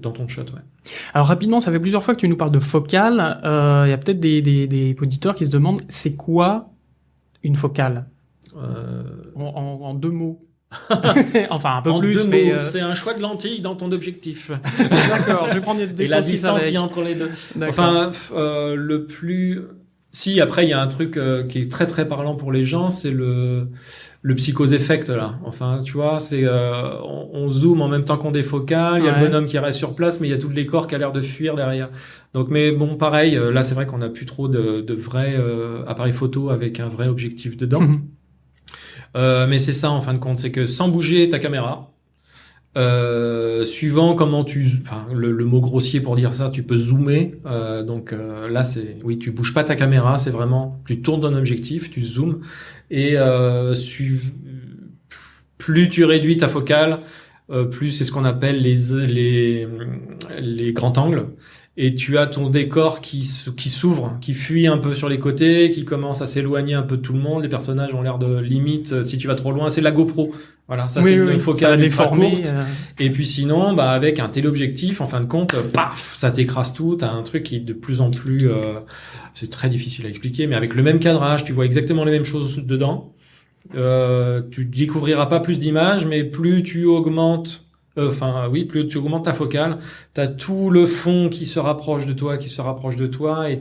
dans ton shot, ouais. Alors rapidement, ça fait plusieurs fois que tu nous parles de focale. Il y a peut-être des auditeurs qui se demandent c'est quoi une focale en 2 mots. Enfin un peu en plus, 2 mais mots, c'est un choix de lentilles dans ton objectif. D'accord, je vais prendre des et la saucisses distance avec. qu'il y a entre les deux. D'accord. Enfin, le plus. Si après il y a un truc qui est très parlant pour les gens, c'est le psychose effect là. Enfin, tu vois, c'est on zoome en même temps qu'on défocale. Il y a le bonhomme qui reste sur place, mais il y a tout le décor qui a l'air de fuir derrière. Donc, mais bon, pareil. Là, c'est vrai qu'on a plus trop de vrais appareils photo avec un vrai objectif dedans. Mais c'est ça en fin de compte, c'est que sans bouger ta caméra, suivant comment le mot grossier pour dire ça, tu peux zoomer. Donc là, tu bouges pas ta caméra, c'est vraiment, tu tournes ton objectif, tu zoomes, et plus tu réduis ta focale, plus c'est ce qu'on appelle les grands angles. Et tu as ton décor qui s'ouvre, qui fuit un peu sur les côtés, qui commence à s'éloigner un peu de tout le monde. Les personnages ont l'air de limite, si tu vas trop loin, c'est la GoPro. Voilà, ça c'est une focale ultra courte. Et puis sinon, avec un téléobjectif, en fin de compte, paf, ça t'écrase tout. T'as un truc qui est de plus en plus, c'est très difficile à expliquer, mais avec le même cadrage, tu vois exactement les mêmes choses dedans. Tu découvriras pas plus d'images, mais plus tu augmentes. Plus tu augmentes ta focale, t'as tout le fond qui se rapproche de toi, et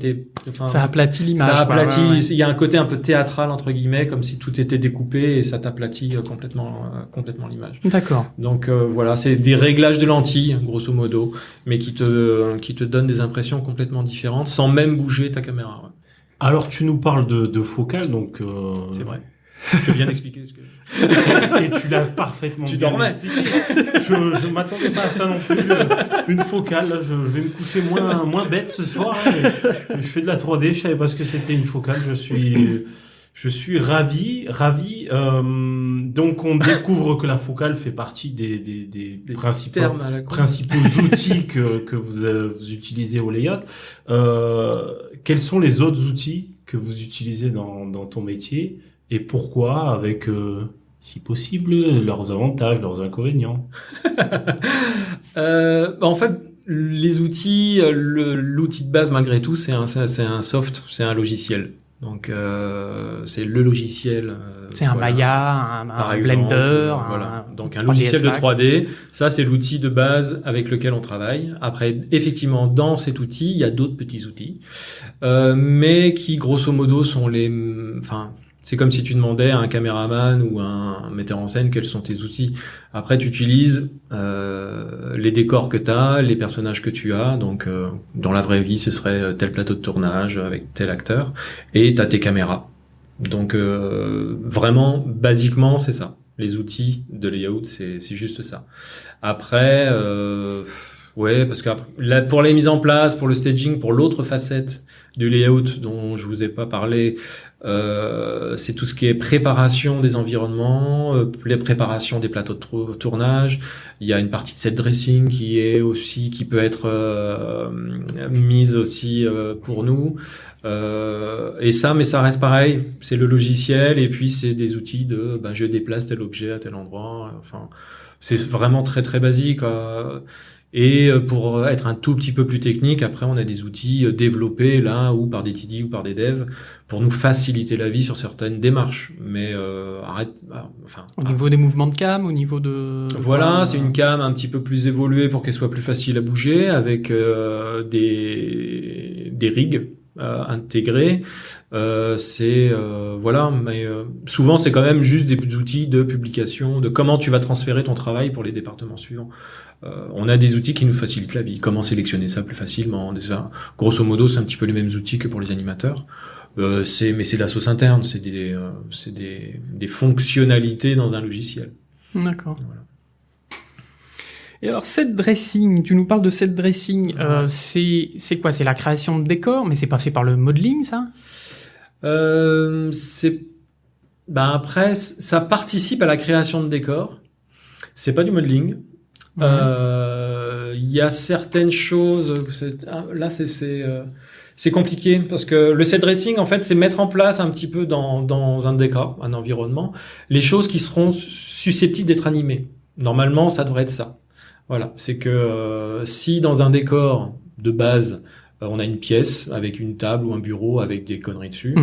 ça aplatit l'image. Ça aplatit. Il y a un côté un peu théâtral entre guillemets, comme si tout était découpé et ça t'aplatit complètement l'image. D'accord. Donc voilà, c'est des réglages de lentilles, grosso modo, mais qui te donnent des impressions complètement différentes, sans même bouger ta caméra. Ouais. Alors tu nous parles de focale, donc. C'est vrai. Je viens d'expliquer ce que. Et tu l'as parfaitement. Tu dormais. Je m'attendais pas à ça non plus. Une focale, là, je vais me coucher moins bête ce soir. Je fais de la 3D, je savais pas ce que c'était une focale. Je suis ravi. Donc on découvre que la focale fait partie des principaux outils que vous utilisez au layout. Quels sont les autres outils que vous utilisez dans ton métier? et pourquoi, avec, si possible, leurs avantages, leurs inconvénients. En fait, les outils, l'outil de base malgré tout, c'est un soft, c'est un logiciel. Donc c'est le logiciel. C'est un Maya, Par un exemple, Blender, voilà. Donc un 3ds logiciel de Max. 3D, ça c'est l'outil de base avec lequel on travaille. Après, effectivement, dans cet outil, il y a d'autres petits outils, mais qui grosso modo sont enfin, c'est comme si tu demandais à un caméraman ou un metteur en scène quels sont tes outils. Après, tu utilises les décors que tu as, les personnages que tu as. Donc, dans la vraie vie, ce serait tel plateau de tournage avec tel acteur. Et tu as tes caméras. Donc, vraiment, basiquement, c'est ça. Les outils de layout, c'est juste ça. Après, ouais, parce que là, pour les mises en place, pour le staging, pour l'autre facette du layout dont je vous ai pas parlé, c'est tout ce qui est préparation des environnements, les préparations des plateaux de tournage. Il y a une partie de set dressing qui peut être mise aussi pour nous. Mais ça reste pareil. C'est le logiciel et puis c'est des outils de, je déplace tel objet à tel endroit. Enfin, c'est vraiment très très basique. Et pour être un tout petit peu plus technique, après on a des outils développés là ou par des TD ou par des devs pour nous faciliter la vie sur certaines démarches. Mais au niveau des mouvements de cam, au niveau de... Voilà, c'est une cam un petit peu plus évoluée pour qu'elle soit plus facile à bouger avec des rigs intégrés. Voilà, mais souvent c'est quand même juste des outils de publication, de comment tu vas transférer ton travail pour les départements suivants. On a des outils qui nous facilitent la vie. Comment sélectionner ça plus facilement. Déjà, grosso modo, c'est un petit peu les mêmes outils que pour les animateurs. Mais c'est de la sauce interne. C'est des fonctionnalités dans un logiciel. D'accord. Voilà. Et alors, set dressing, tu nous parles de set dressing. C'est quoi? C'est la création de décors, mais c'est pas fait par le modeling, ça? Après, ça participe à la création de décors. C'est pas du modeling. Il y a certaines choses, là c'est compliqué parce que le set dressing en fait c'est mettre en place un petit peu dans un décor, un environnement, les choses qui seront susceptibles d'être animées. Normalement ça devrait être ça. Voilà, c'est que si dans un décor de base on a une pièce avec une table ou un bureau avec des conneries dessus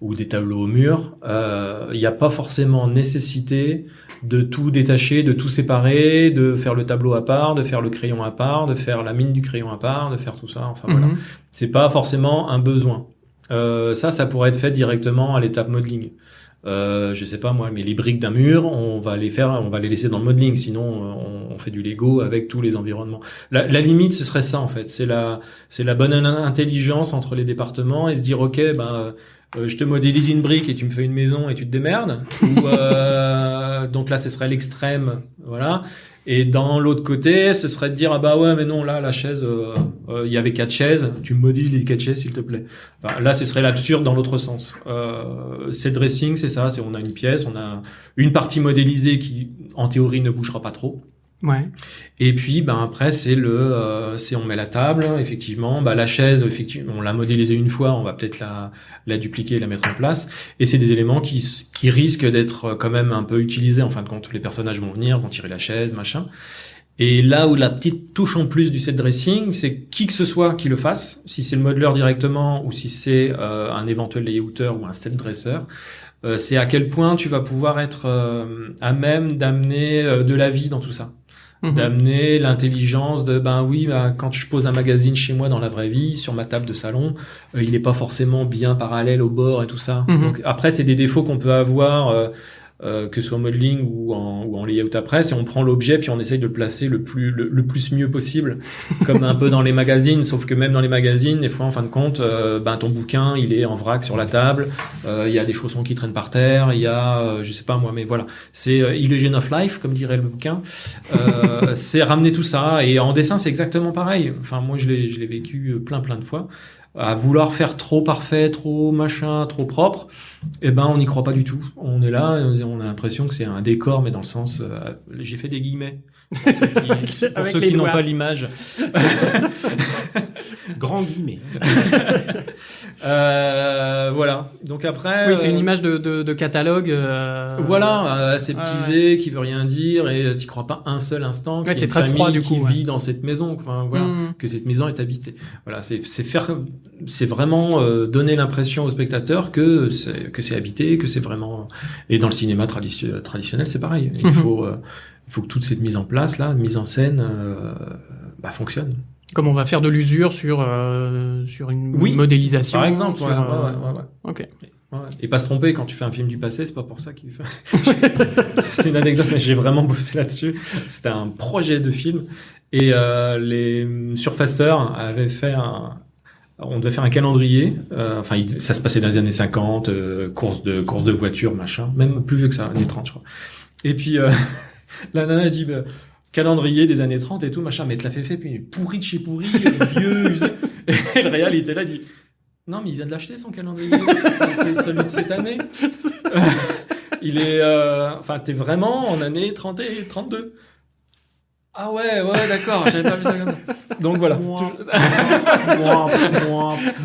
ou des tableaux au mur, il n'y a pas forcément nécessité de tout détacher, de tout séparer, de faire le tableau à part, de faire le crayon à part, de faire la mine du crayon à part, de faire tout ça. Enfin voilà, c'est pas forcément un besoin. Ça pourrait être fait directement à l'étape modeling. Je sais pas moi, mais les briques d'un mur, on va les laisser dans le modeling, sinon on fait du Lego avec tous les environnements. La limite, ce serait ça en fait. C'est la bonne intelligence entre les départements et se dire ok, je te modélise une brique et tu me fais une maison et tu te démerdes. Donc là, ce serait l'extrême, voilà. Et dans l'autre côté, ce serait de dire ah bah ouais mais non là la chaise, il y avait 4 chaises, tu me modélises les 4 chaises s'il te plaît. Enfin, là, ce serait l'absurde dans l'autre sens. Set dressing, c'est ça, on a une pièce, on a une partie modélisée qui en théorie ne bougera pas trop. Ouais. Et puis, après, on met la table, effectivement, la chaise, effectivement, on l'a modélisée une fois, on va peut-être la dupliquer, la mettre en place. Et c'est des éléments qui risquent d'être quand même un peu utilisés. En fin de compte, les personnages vont venir, vont tirer la chaise, machin. Et là où la petite touche en plus du set dressing, c'est qui que ce soit qui le fasse, si c'est le modeleur directement ou si c'est un éventuel layouter ou un set dresseur, c'est à quel point tu vas pouvoir être à même d'amener de la vie dans tout ça. D'amener l'intelligence de quand je pose un magazine chez moi dans la vraie vie sur ma table de salon, il n'est pas forcément bien parallèle au bord et tout ça. Donc après c'est des défauts qu'on peut avoir que ce soit en modeling ou en layout après, si on prend l'objet puis on essaye de le placer le plus mieux possible, comme un peu dans les magazines, sauf que même dans les magazines, des fois en fin de compte, ton bouquin il est en vrac sur la table, il y a des chaussons qui traînent par terre, il y a je sais pas moi, mais voilà, c'est Illusion of Life comme dirait le bouquin, c'est ramener tout ça. Et en dessin c'est exactement pareil. Enfin moi je l'ai vécu plein de fois. À vouloir faire trop parfait, trop machin, trop propre, on n'y croit pas du tout. On est là, on a l'impression que c'est un décor, mais dans le sens... j'ai fait des guillemets, pour ceux qui n'ont pas l'image. Grand guillemets. Voilà. Donc après. Oui, c'est une image de catalogue. Voilà, aseptisé, qui veut rien dire, et t'y crois pas un seul instant. Ouais, qu'il y a c'est une très famille froid, du qui coup, ouais. vit dans cette maison. Enfin, voilà, Mm. que cette maison est habitée. Voilà, c'est vraiment donner l'impression au spectateur que c'est habité, que c'est vraiment. Et dans le cinéma traditionnel, c'est pareil. Il faut que toute cette mise en place là, mise en scène, fonctionne. Comme on va faire de l'usure sur une Oui, modélisation. Par exemple, sur, ouais. Ok. Ouais. Et pas se tromper, quand tu fais un film du passé, c'est pas pour ça qu'il fait. C'est une anecdote, mais j'ai vraiment bossé là-dessus. C'était un projet de film. Et les surfaceurs avaient fait on devait faire un calendrier. Ça se passait dans les années 50, course de voitures, machin. Même plus vieux que ça, années 30, je crois. Et puis, la nana a dit, calendrier des années 30 et tout, machin. Mais te l'a fait, puis pourri de chez pourri, vieux, usé. Et le réal, il était là, il dit, non, mais il vient de l'acheter, son calendrier. C'est celui de cette année. Il est... t'es vraiment en année 30 et 32. Ah ouais, d'accord, j'avais pas vu ça comme ça. Donc voilà.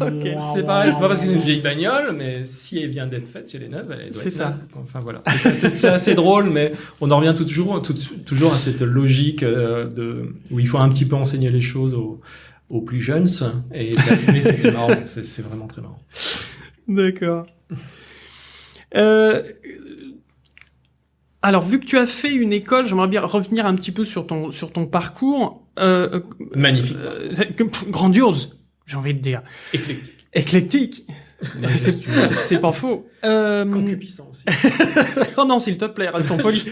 Ok, C'est pareil, c'est pas parce que c'est une vieille bagnole, mais si elle vient d'être faite, si elle est neuve, elle doit C'est être ça. neuve. Enfin voilà. C'est assez drôle, mais on en revient toujours à cette logique où il faut un petit peu enseigner les choses aux plus jeunes. Mais c'est marrant, c'est vraiment très marrant. D'accord. Alors, vu que tu as fait une école, j'aimerais bien revenir un petit peu sur ton parcours. Magnifique. Grandiose, j'ai envie de dire. Éclectique. Éclectique. C'est pas faux. Concupiscent aussi. Oh non, s'il te plaît, elles sont polies.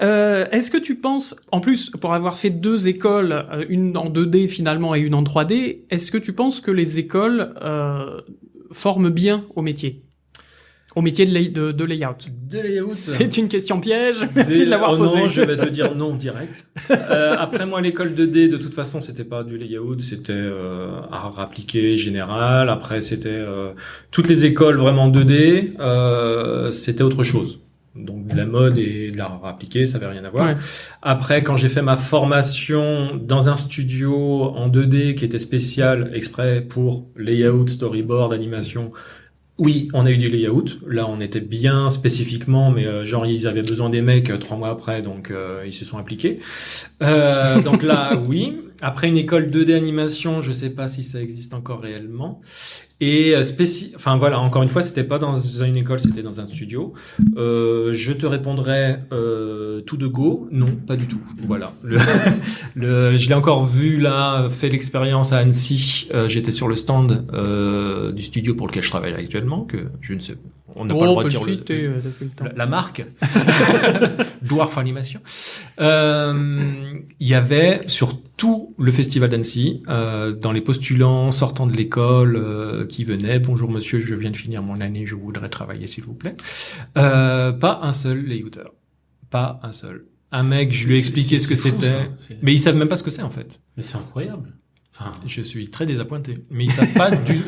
Est-ce que tu penses, en plus, pour avoir fait 2 écoles, une en 2D finalement et une en 3D, est-ce que tu penses que les écoles forment bien au métier de layout? De layout. C'est une question piège. Merci de l'avoir posée. Non, je vais te dire non direct. Après moi, l'école 2D, de toute façon, c'était pas du layout, c'était art appliqué général. Après, c'était toutes les écoles vraiment 2D, c'était autre chose. Donc de la mode et de l'art appliqué, ça avait rien à voir. Ouais. Après, quand j'ai fait ma formation dans un studio en 2D qui était spécial, exprès pour layout, storyboard, animation. Oui, on a eu du layout. Là, on était bien spécifiquement, mais ils avaient besoin des mecs 3 mois après, donc ils se sont appliqués. Donc là, oui. Après une école 2D animation, je sais pas si ça existe encore réellement. Et encore une fois, c'était pas dans une école, c'était dans un studio. Je te répondrai tout de go, non, pas du tout. Voilà. Je l'ai encore vu là, fait l'expérience à Annecy. J'étais sur le stand du studio pour lequel je travaille actuellement, que je ne sais, on n'a pas le droit de dire la marque. Dwarf Animation. Il y avait sur tout le festival d'Annecy, dans les postulants sortant de l'école qui venaient, bonjour monsieur, je viens de finir mon année, je voudrais travailler s'il vous plaît. Pas un seul layouter. Pas un seul. Un mec, je lui ai expliqué ce que c'était, mais ils savent même pas ce que c'est en fait. Mais c'est incroyable. Enfin... Je suis très désappointé. Mais ils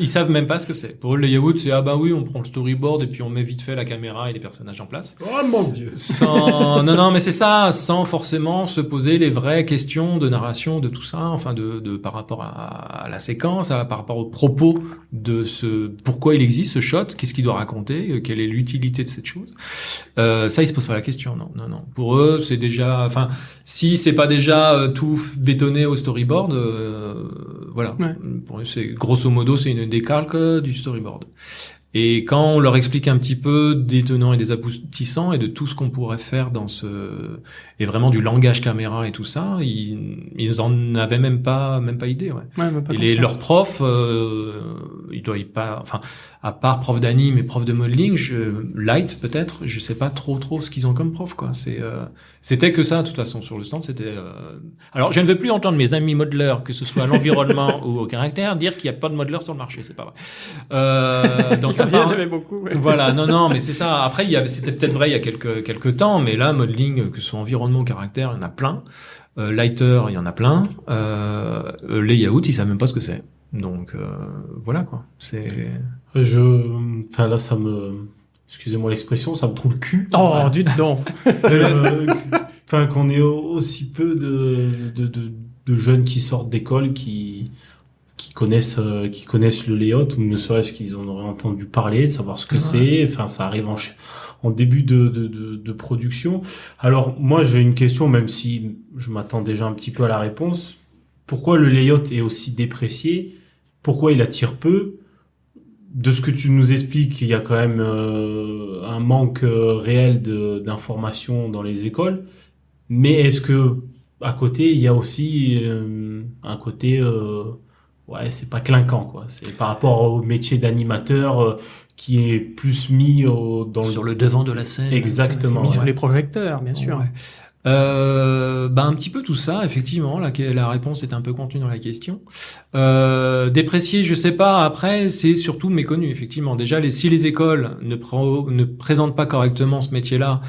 savent même pas ce que c'est. Pour eux, le layout, c'est oui, on prend le storyboard et puis on met vite fait la caméra et les personnages en place. Oh mon Dieu. Non, mais c'est ça, sans forcément se poser les vraies questions de narration, de tout ça, enfin de par rapport à la séquence, par rapport au propos de pourquoi il existe ce shot, qu'est-ce qu'il doit raconter, quelle est l'utilité de cette chose. Ça, ils se posent pas la question, non. Pour eux, c'est déjà, si c'est pas déjà tout bétonné au storyboard, voilà. Ouais. Pour eux, grosso modo, c'est une décalque du storyboard. Et quand on leur explique un petit peu des tenants et des aboutissants et de tout ce qu'on pourrait faire et vraiment du langage caméra et tout ça, ils en avaient même pas idée, ouais. Même pas Et leurs profs, ils doivent pas, à part prof d'anime et prof de modeling, light peut-être, je sais pas trop ce qu'ils ont comme prof, quoi. C'était que ça, de toute façon, sur le stand, c'était, alors, je ne veux plus entendre mes amis modeleurs, que ce soit à l'environnement ou au caractère, dire qu'il n'y a pas de modeleurs sur le marché, c'est pas vrai. Donc, il y en avait beaucoup, ouais. Voilà, non, mais c'est ça. Après, c'était peut-être vrai il y a quelques temps, mais là, modeling, que ce soit environnement, caractère, il y en a plein. Lighter, il y en a plein. Layout, ils savent même pas ce que c'est. Donc, voilà, quoi. Là, excusez-moi l'expression, ça me trouve le cul. Oh, dites donc. Qu'on ait aussi peu de jeunes qui sortent d'école qui connaissent le layout, ou ne serait-ce qu'ils en auraient entendu parler, savoir ce que c'est. Enfin, ça arrive en début de production. Alors, moi, j'ai une question, même si je m'attends déjà un petit peu à la réponse. Pourquoi le layout est aussi déprécié? Pourquoi il attire peu? De ce que tu nous expliques, il y a quand même un manque réel d'informations dans les écoles. Mais est-ce que à côté, il y a aussi un côté, ouais, c'est pas clinquant, quoi. C'est par rapport au métier d'animateur qui est plus mis sur le devant de la scène. Exactement. Mis sur les projecteurs, bien sûr. Ouais. Un petit peu tout ça, effectivement. La réponse est un peu contenue dans la question. Déprécié, je sais pas. Après, c'est surtout méconnu, effectivement. Déjà, si les écoles ne présentent pas correctement ce métier-là,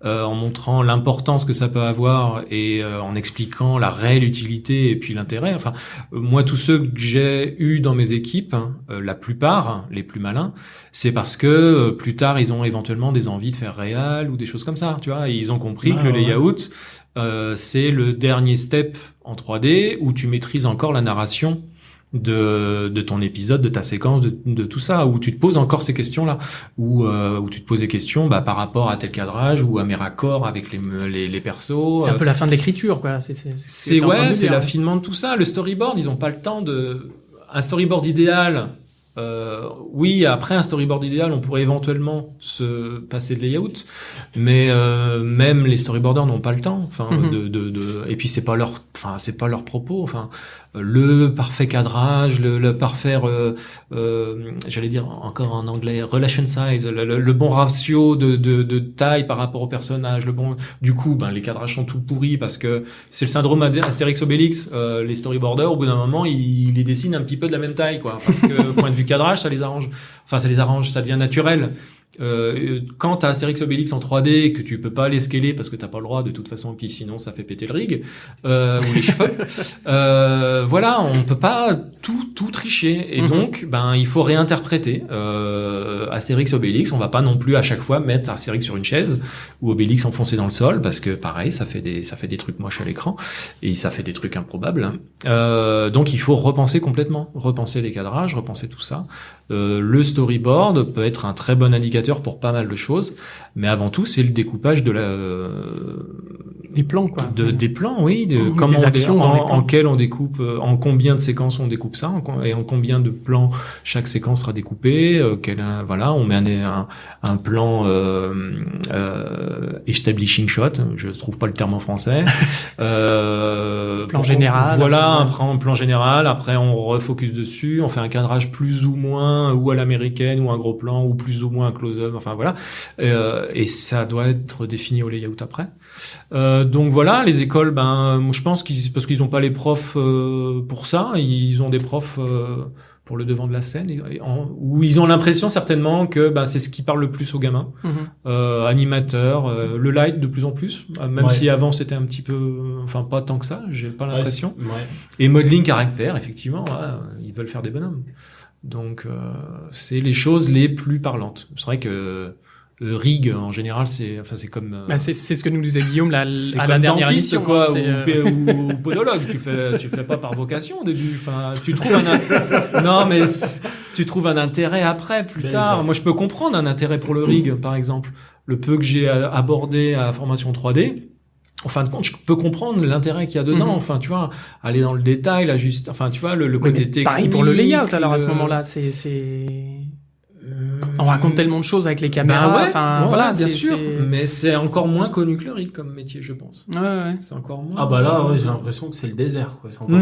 en montrant l'importance que ça peut avoir et en expliquant la réelle utilité et puis l'intérêt. Enfin, moi, tous ceux que j'ai eus dans mes équipes, la plupart, les plus malins, c'est parce que plus tard, ils ont éventuellement des envies de faire réal ou des choses comme ça, tu vois. Et ils ont compris que le layout, c'est le dernier step en 3D où tu maîtrises encore la narration de ton épisode, de ta séquence, de tout ça, où tu te poses encore ces questions-là, où tu te poses des questions par rapport à tel cadrage ou à mes raccords avec les persos. C'est un peu la fin de l'écriture, quoi. C'est l'affinement de tout ça. Le storyboard, ils ont pas le temps un storyboard idéal. Oui, après un storyboard idéal, on pourrait éventuellement se passer de layout, mais même les storyboarders n'ont pas le temps. Enfin, et puis c'est pas leur propos. Enfin, le parfait cadrage, le parfait, j'allais dire encore en anglais, relation size, le bon ratio de taille par rapport au personnage, du coup, les cadrages sont tout pourris parce que c'est le syndrome Astérix Obélix. Les storyboarders, au bout d'un moment, ils les dessinent un petit peu de la même taille, quoi, parce que point de vue cadrage, ça les arrange. Enfin, ça devient naturel. Quand t'as Astérix Obélix en 3D et que tu peux pas les scaler parce que t'as pas le droit de toute façon, puis sinon ça fait péter le rig ou les cheveux, voilà, on peut pas tout tricher et donc il faut réinterpréter Astérix Obélix. On va pas non plus à chaque fois mettre Astérix sur une chaise ou Obélix enfoncé dans le sol parce que pareil, ça fait des trucs moches à l'écran et ça fait des trucs improbables. Donc il faut repenser les cadrages, repenser tout ça. Le storyboard peut être un très bon indicateur pour pas mal de choses, mais avant tout, c'est le découpage des plans, quoi. Des plans, oui, comment des actions en quel on découpe, en combien de séquences on découpe ça, et en combien de plans chaque séquence sera découpée. Voilà, on met un plan establishing shot, je trouve pas le terme en français. Plan général. Voilà, un plan général. Après, on refocus dessus, on fait un cadrage plus ou moins, ou à l'américaine, ou un gros plan, ou plus ou moins un close-up. Enfin voilà, et ça doit être défini au layout après. Donc voilà, les écoles, je pense parce qu'ils n'ont pas les profs pour ça, ils ont des profs pour le devant de la scène, où ils ont l'impression certainement que c'est ce qui parle le plus aux gamins. Animateur, le light de plus en plus, même si avant c'était un petit peu, enfin pas tant que ça, j'ai pas l'impression. Et modeling caractère, effectivement, ils veulent faire des bonhommes. Donc c'est les choses les plus parlantes. C'est vrai que rig en général c'est comme c'est ce que nous disait Guillaume à la dernière émission, quoi, ou podologue. tu fais pas par vocation au début. Enfin, tu trouves un intérêt après, plus tard. Moi je peux comprendre un intérêt pour le rig, par exemple, le peu que j'ai abordé à la formation 3D. En fin de compte, je peux comprendre l'intérêt qu'il y a dedans. Enfin, tu vois, aller dans le détail, là, juste, enfin, tu vois, le côté technique. Pareil pour le layout, alors, à ce moment-là, on raconte tellement de choses avec les caméras. Voilà, bien sûr. Mais c'est encore moins connu que le rig comme métier, je pense. Ouais. C'est encore moins. Ah là, j'ai l'impression que c'est le désert, quoi. C'est encore...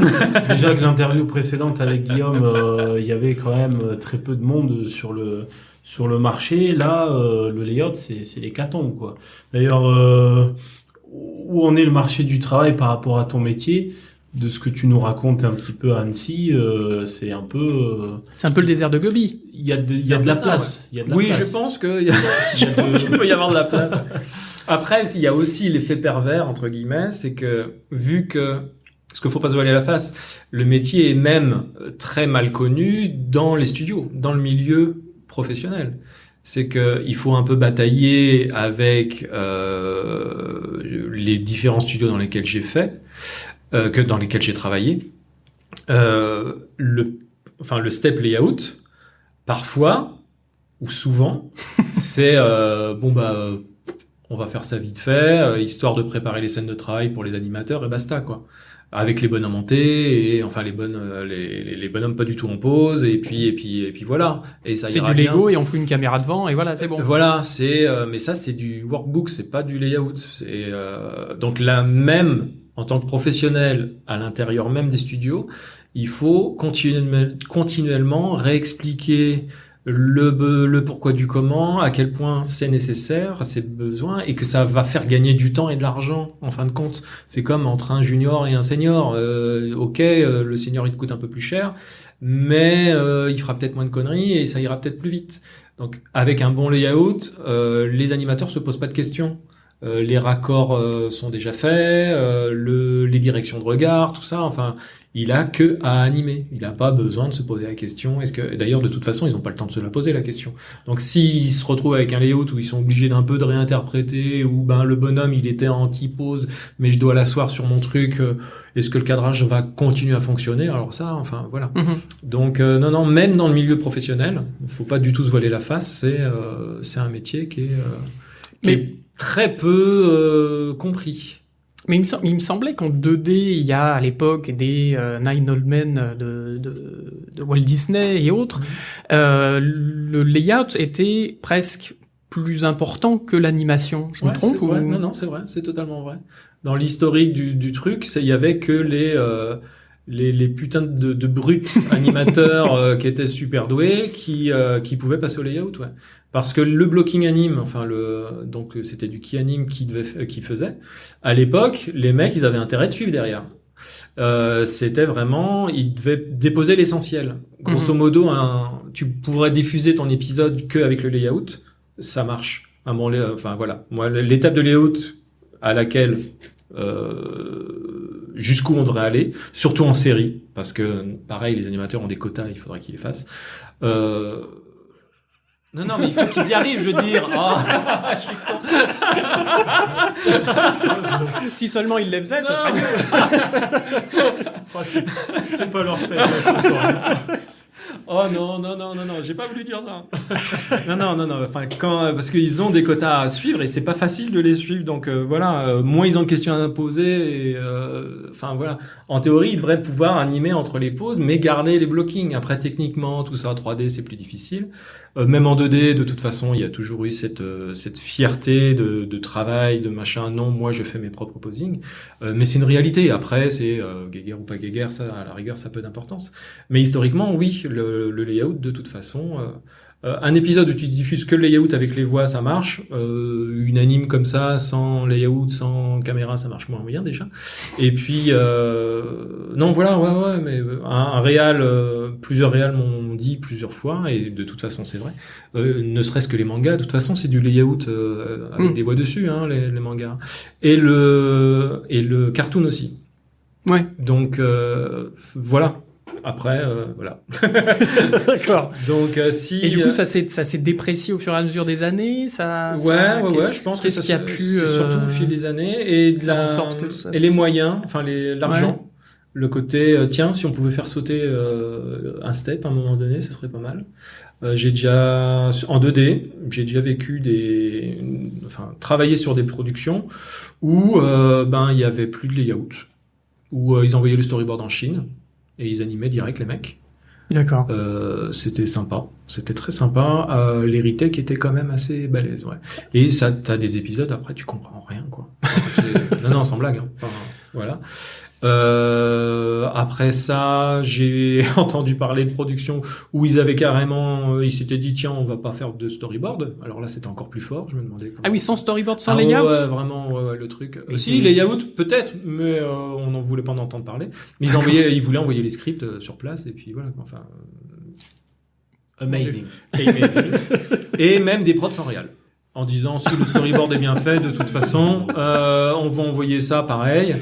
Déjà que l'interview précédente avec Guillaume, il y avait quand même très peu de monde sur le marché. Là, le layout, c'est l'hécatombe, quoi. D'ailleurs, où en est le marché du travail par rapport à ton métier? De ce que tu nous racontes un petit peu à Annecy, c'est un peu le désert de Gobi. Il y a de la place. Oui, je pense qu'il peut y avoir de la place. Après, il y a aussi l'effet pervers, entre guillemets, c'est que, vu que, parce qu'il faut pas se voiler la face, le métier est même très mal connu dans les studios, dans le milieu professionnel. C'est que il faut un peu batailler avec les différents studios dans lesquels j'ai fait, dans lesquels j'ai travaillé. Le le step layout, parfois, ou souvent, c'est on va faire ça vite fait, histoire de préparer les scènes de travail pour les animateurs et basta, quoi. Avec les bonhommes montés et les bonhommes pas du tout en pause et puis voilà. Et ça C'est ira du bien. Lego et on fout une caméra devant et voilà, c'est bon. Voilà, mais ça c'est du workbook, c'est pas du layout. Donc là même en tant que professionnel à l'intérieur même des studios, il faut continuellement réexpliquer le pourquoi du comment, à quel point c'est nécessaire, c'est besoin, et que ça va faire gagner du temps et de l'argent, en fin de compte. C'est comme entre un junior et un senior. Le senior, il te coûte un peu plus cher, mais il fera peut-être moins de conneries et ça ira peut-être plus vite. Donc, avec un bon layout, les animateurs se posent pas de questions. Les raccords sont déjà faits, les directions de regard, tout ça, enfin... Il a que à animer. Il n'a pas besoin de se poser la question. D'ailleurs, de toute façon, ils n'ont pas le temps de se la poser, la question. Donc, s'ils se retrouvent avec un layout où ils sont obligés d'un peu de réinterpréter, où le bonhomme, il était en T-pose, mais je dois l'asseoir sur mon truc, est-ce que le cadrage va continuer à fonctionner? Alors ça, enfin, voilà. Donc, non, même dans le milieu professionnel, il ne faut pas du tout se voiler la face. C'est un métier qui est très peu compris. Mais il me semblait qu'en 2D, il y a à l'époque des Nine Old Men de Walt Disney et autres. Le layout était presque plus important que l'animation. Je me trompe ou... Non, c'est vrai, c'est totalement vrai. Dans l'historique du truc, il y avait que les putains de brutes animateurs qui étaient super doués qui pouvaient passer au layout, ouais. Parce que le blocking anime, donc c'était du key anime qui faisait. À l'époque, les mecs, ils avaient intérêt de suivre derrière. C'était vraiment, ils devaient déposer l'essentiel. Grosso modo, tu pourrais diffuser ton épisode qu'avec le layout, ça marche. Voilà. Moi, l'étape de layout à laquelle jusqu'où on devrait aller, surtout en série, parce que pareil, les animateurs ont des quotas, il faudrait qu'ils les fassent. Non, mais il faut qu'ils y arrivent, je veux dire. Oh, je suis con. Si seulement ils les faisaient, ce serait mieux. C'est pas leur fait. Oh non, j'ai pas voulu dire ça. Non, parce qu'ils ont des quotas à suivre et c'est pas facile de les suivre, donc moins ils ont de questions à poser, et voilà. En théorie, ils devraient pouvoir animer entre les pauses, mais garder les blockings. Après, techniquement, tout ça, 3D, c'est plus difficile. Même en 2D, de toute façon, il y a toujours eu cette fierté de travail, de machin. Non, moi, je fais mes propres posings. Mais c'est une réalité. Après, c'est guéguerre ou pas guéguerre, ça, à la rigueur, ça a peu d'importance. Mais historiquement, oui, le layout, de toute façon... un épisode où tu diffuses que le layout avec les voix, ça marche. Une anime comme ça, sans layout, sans caméra, ça marche moins bien déjà. Et puis, non, voilà, ouais, mais un réal, plusieurs réals m'ont dit plusieurs fois, et de toute façon, c'est vrai. Ne serait-ce que les mangas, de toute façon, c'est du layout avec des voix dessus, hein, les mangas. Et le cartoon aussi. Ouais. Donc, voilà. Après, voilà. D'accord. Donc, Et du coup, ça s'est déprécié au fur et à mesure des années, Ouais, je pense que qu'est-ce qui a pu c'est surtout au fil des années et faire en sorte que ça les moyens, l'argent. Ouais. Le côté, tiens, si on pouvait faire sauter un step à un moment donné, ce serait pas mal. J'ai déjà, en 2D, j'ai déjà vécu travaillé sur des productions où, il y avait plus de layout, où ils envoyaient le storyboard en Chine et ils animaient direct les mecs. D'accord. C'était sympa, c'était très sympa. Les retakes étaient quand même assez balèzes, ouais. Et ça, t'as des épisodes, après tu comprends rien, quoi. Non, sans blague, hein. Enfin, voilà. Après ça, j'ai entendu parler de production où ils avaient carrément, ils s'étaient dit tiens, on va pas faire de storyboard. Alors là, c'était encore plus fort. Je me demandais. Ah oui, sans storyboard, sans layout. Ouais, vraiment, ouais, le truc. Si layout peut-être, mais on n'en voulait pas en entendre parler. Mais ils voulaient envoyer les scripts sur place et puis voilà. Enfin, amazing. Et même des prods sans réal. En disant si le storyboard est bien fait, de toute façon, on va envoyer ça pareil.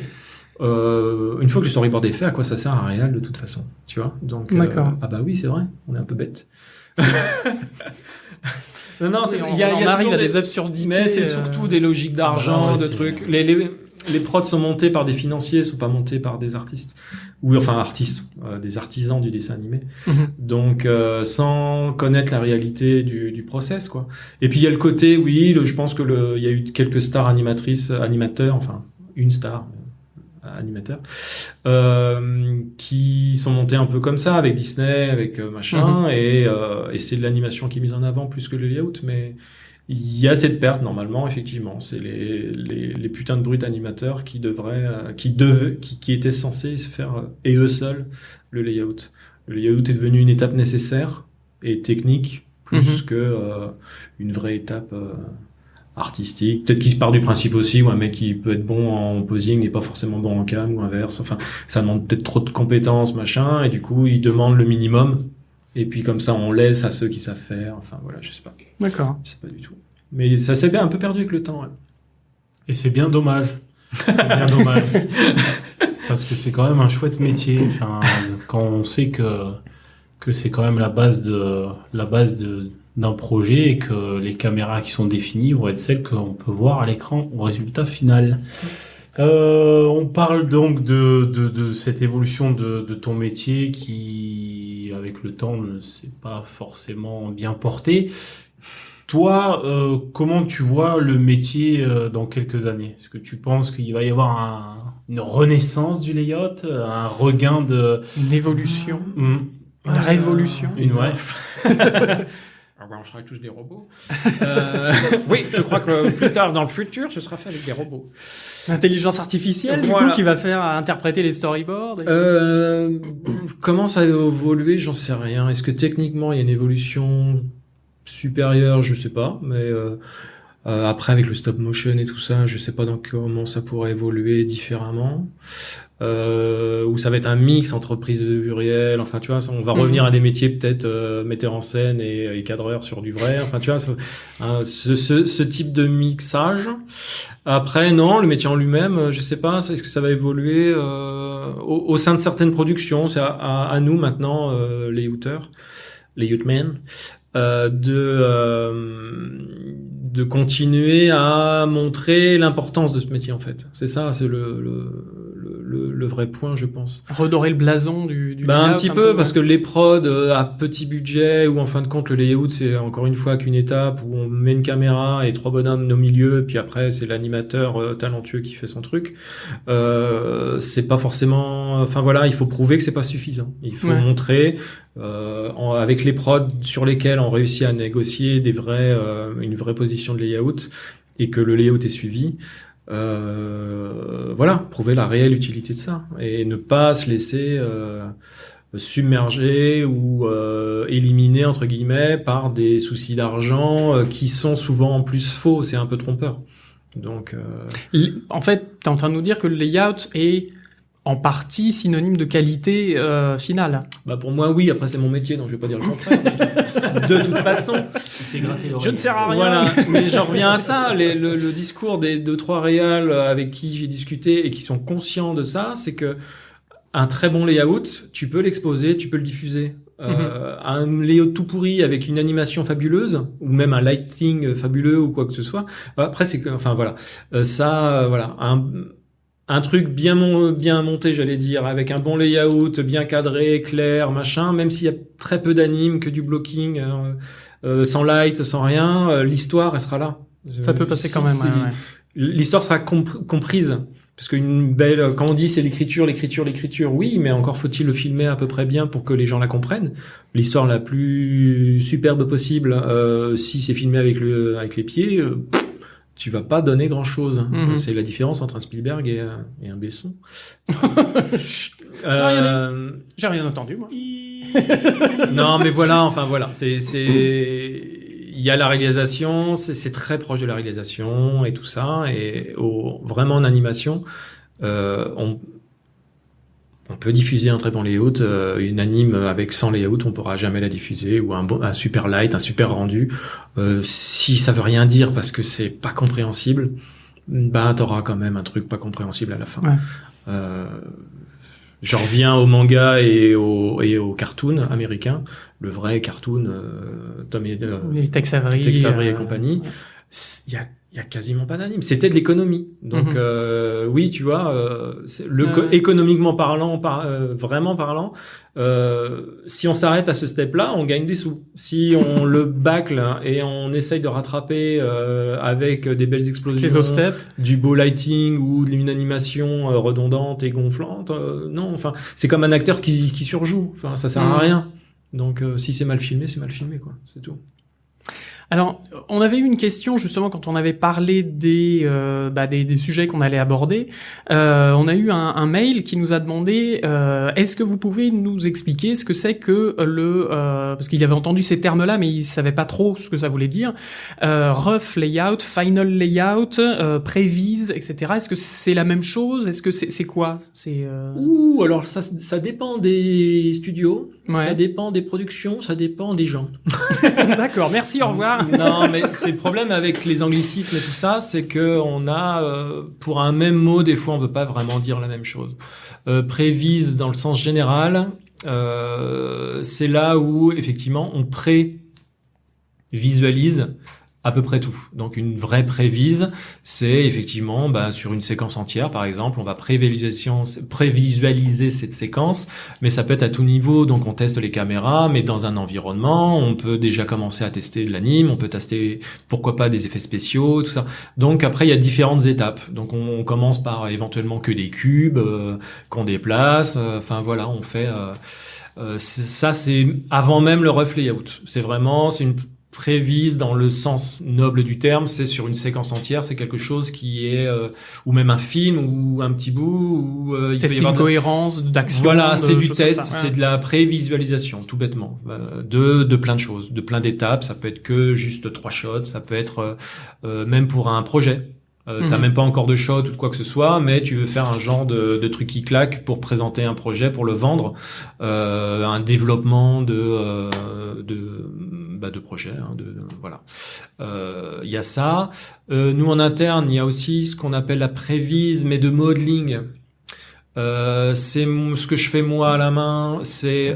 Une fois que le storyboard est fait, à quoi ça sert un réal de toute façon, tu vois? Donc, d'accord. Ah bah oui, c'est vrai, on est un peu bête. Non, on arrive à des absurdités. Mais c'est surtout des logiques d'argent, de trucs. Les prods sont montés par des financiers, sont pas montés par des artistes. ou enfin artistes, des artisans du dessin animé. Mhm. Donc sans connaître la réalité du process, quoi. Et puis il y a le côté, oui, je pense que il y a eu quelques stars animateurs, enfin une star animateur, qui sont montés un peu comme ça avec Disney, avec machin, et c'est de l'animation qui est mise en avant plus que le layout, mais il y a cette perte normalement, effectivement. C'est les putains de brutes animateurs qui étaient censés se faire et eux seuls le layout. Le layout est devenu une étape nécessaire et technique plus que une vraie étape artistique. Peut-être qu'il se part du principe aussi où un mec qui peut être bon en posing n'est pas forcément bon en cam ou inverse. Enfin, ça demande peut-être trop de compétences, machin, et du coup, il demande le minimum. Et puis comme ça, on laisse à ceux qui savent faire. Enfin voilà, je sais pas. D'accord. Je sais pas du tout. Mais ça s'est un peu perdu avec le temps. Ouais. Et c'est bien dommage. C'est bien dommage. Parce que c'est quand même un chouette métier. Enfin, quand on sait que c'est quand même la base d'un projet et que les caméras qui sont définies vont être celles qu'on peut voir à l'écran au résultat final. On parle donc de cette évolution de ton métier qui, avec le temps, ne s'est pas forcément bien porté. Toi, comment tu vois le métier dans quelques années? Est-ce que tu penses qu'il va y avoir une renaissance du layout, un regain de... Une évolution, une révolution. Ouais. On sera tous des robots. Oui, je crois que plus tard dans le futur, ce sera fait avec des robots. L'intelligence artificielle, du coup, qui va faire interpréter les storyboards. Comment ça va évoluer, j'en sais rien. Est-ce que techniquement, il y a une évolution supérieure, je sais pas. Mais après, avec le stop motion et tout ça, je sais pas dans comment ça pourrait évoluer différemment. Où ça va être un mix entre prise de vue réelle, enfin tu vois, on va revenir à des métiers peut-être metteur en scène et cadreur sur du vrai, enfin tu vois, ce type de mixage. Après non, le métier en lui-même, je sais pas, est-ce que ça va évoluer au sein de certaines productions, c'est à nous maintenant, les youteurs, les youtmen, de continuer à montrer l'importance de ce métier en fait. C'est ça, c'est le vrai point, je pense. Redorer le blason du layout, un petit peu, parce que les prods à petit budget, où en fin de compte le layout c'est encore une fois qu'une étape où on met une caméra et 3 bonhommes au milieu, et puis après c'est l'animateur talentueux qui fait son truc. C'est pas forcément... Enfin voilà, il faut prouver que c'est pas suffisant. Il faut montrer... avec les prods sur lesquels on réussit à négocier une vraie position de layout et que le layout est suivi, voilà, prouver la réelle utilité de ça et ne pas se laisser submerger ou éliminer entre guillemets par des soucis d'argent qui sont souvent en plus faux, c'est un peu trompeur. Donc en fait, t'es en train de nous dire que le layout est en partie synonyme de qualité finale. Bah pour moi oui, après c'est mon métier donc je vais pas dire le contraire. De toute façon, c'est gratter l'oreille. Je ne sers à rien. Voilà, mais j'en reviens à ça, le discours des 2-3 réals avec qui j'ai discuté et qui sont conscients de ça, c'est que un très bon layout, tu peux l'exposer, tu peux le diffuser. Un layout tout pourri avec une animation fabuleuse ou même un lighting fabuleux ou quoi que ce soit. Après c'est que enfin voilà, voilà, un truc bien monté, j'allais dire, avec un bon layout, bien cadré, clair, machin, même s'il y a très peu d'anime, que du blocking, sans light, sans rien, l'histoire, elle sera là. Ça peut passer quand même. L'histoire sera comprise. Parce qu'une belle, quand on dit c'est l'écriture, oui, mais encore faut-il le filmer à peu près bien pour que les gens la comprennent. L'histoire la plus superbe possible, si c'est filmé avec les pieds, tu vas pas donner grand chose. C'est la différence entre un Spielberg et un Besson. J'ai rien entendu, moi. Non, mais voilà, enfin voilà, il y a la réalisation, c'est très proche de la réalisation et tout ça, et vraiment en animation, on peut diffuser un très bon layout, une anime avec 100 layout, on pourra jamais la diffuser, ou un super light, un super rendu. Si ça veut rien dire parce que c'est pas compréhensible, bah t'auras quand même un truc pas compréhensible à la fin. Ouais. Je reviens au manga et au cartoon américain, le vrai cartoon, Tom et Tex Avery et compagnie. Il Il y a quasiment pas d'anime. C'était de l'économie. Donc oui, tu vois, économiquement parlant, vraiment parlant, si on s'arrête à ce step-là, on gagne des sous. Si on le bâcle et on essaye de rattraper avec des belles explosions, Les autres steps. du beau lighting ou d'une animation redondante et gonflante, non. Enfin, c'est comme un acteur qui surjoue. Enfin, ça sert à rien. Donc si c'est mal filmé, quoi. C'est tout. Alors, on avait eu une question justement quand on avait parlé des sujets qu'on allait aborder. On a eu un mail qui nous a demandé est-ce que vous pouvez nous expliquer ce que c'est que parce qu'il avait entendu ces termes-là, mais il savait pas trop ce que ça voulait dire. Rough layout, final layout, prévise, etc. Est-ce que c'est la même chose? Est-ce que c'est quoi? Ouh, alors ça dépend des studios, Ouais. ça dépend des productions, ça dépend des gens. D'accord, merci, au revoir. Non, mais c'est le problème avec les anglicismes et tout ça, c'est que on a pour un même mot, des fois, on veut pas vraiment dire la même chose. Prévise dans le sens général, c'est là où effectivement on prévisualise à peu près tout. Donc une vraie prévise, c'est effectivement sur une séquence entière, par exemple, on va prévisualiser cette séquence, mais ça peut être à tout niveau. Donc on teste les caméras, mais dans un environnement, on peut déjà commencer à tester de l'anime, on peut tester pourquoi pas des effets spéciaux, tout ça. Donc après il y a différentes étapes. Donc on commence par éventuellement que des cubes qu'on déplace. Enfin voilà, on fait ça, c'est avant même le rough layout. C'est une prévise dans le sens noble du terme, c'est sur une séquence entière, c'est quelque chose qui est ou même un film ou un petit bout où il peut y Tester avoir une cohérence d'action. voilà, c'est du choses test, comme ça. c'est de la prévisualisation, tout bêtement, de plein de choses, de plein d'étapes. Ça peut être que juste 3 shots, ça peut être même pour un projet. T'as même pas encore de shot ou de quoi que ce soit, mais tu veux faire un genre de truc qui claque pour présenter un projet, pour le vendre, un développement de projet, voilà. Il y a ça. Nous en interne, il y a aussi ce qu'on appelle la prévise, mais de modeling. C'est ce que je fais moi à la main. C'est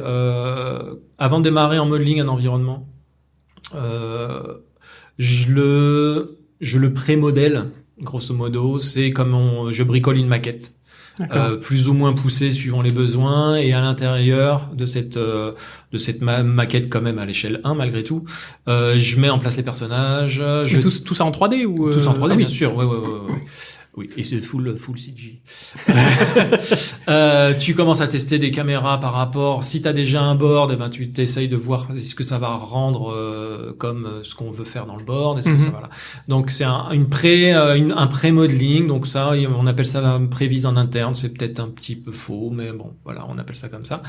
avant de démarrer en modeling un environnement, je le pré-modèle. Grosso modo, c'est comme je bricole une maquette, plus ou moins poussée suivant les besoins, et à l'intérieur de cette maquette quand même à l'échelle 1 malgré tout, je mets en place les personnages. Mais tout ça en 3D ou Tout ça en 3D, oui. bien sûr. Ouais. Oui, et c'est full CG. Tu commences à tester des caméras par rapport. Si tu as déjà un board, tu t'essayes de voir est-ce que ça va rendre comme ce qu'on veut faire dans le board. Est-ce que ça va là. Donc c'est un pré-modeling. Donc ça, on appelle ça une prévise en interne. C'est peut-être un petit peu faux, mais bon, voilà, on appelle ça comme ça.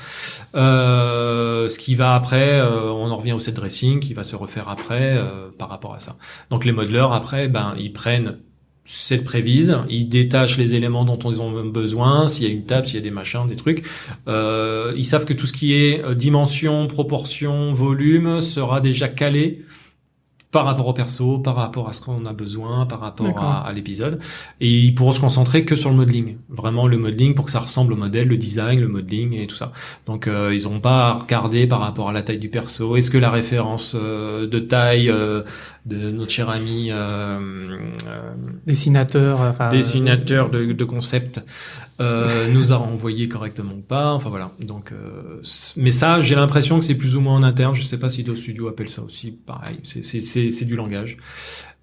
Ce qui va après, on en revient au set dressing, qui va se refaire après par rapport à ça. Donc les modeleurs après, ils prennent cette prévise, ils détachent les éléments dont ils ont besoin, s'il y a une table, s'il y a des machins, des trucs. Ils savent que tout ce qui est dimension, proportion, volume sera déjà calé par rapport au perso, par rapport à ce qu'on a besoin, par rapport à l'épisode. Et ils pourront se concentrer que sur le modeling. Vraiment le modeling pour que ça ressemble au modèle, le design, le modeling et tout ça. Donc ils n'auront pas à regarder par rapport à la taille du perso. Est-ce que la référence de taille de notre cher ami dessinateur de concept nous a renvoyé correctement ou pas. Enfin voilà. Donc, mais ça, j'ai l'impression que c'est plus ou moins en interne. Je sais pas si d'autres studios appellent ça aussi. Pareil, c'est du langage.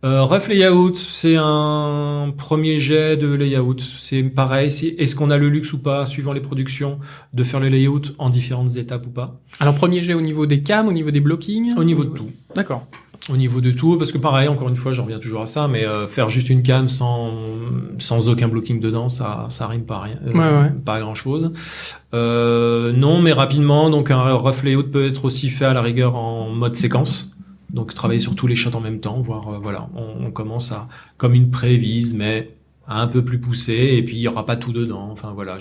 Rough layout, c'est un premier jet de layout. C'est pareil. Est-ce qu'on a le luxe ou pas, suivant les productions, de faire le layout en différentes étapes ou pas? Alors premier jet au niveau des cams, au niveau des blockings. Au niveau de tout. D'accord. Au niveau de tout, parce que pareil, encore une fois, j'en reviens toujours à ça, mais faire juste une cam sans aucun blocking dedans, ça rime pas à rien, pas à grand chose. Non, mais rapidement, donc un rough layout peut être aussi fait à la rigueur en mode séquence. Donc travailler sur tous les shots en même temps, voire voilà, on commence à comme une prévise, mais un peu plus poussé, et puis il y aura pas tout dedans. Enfin voilà,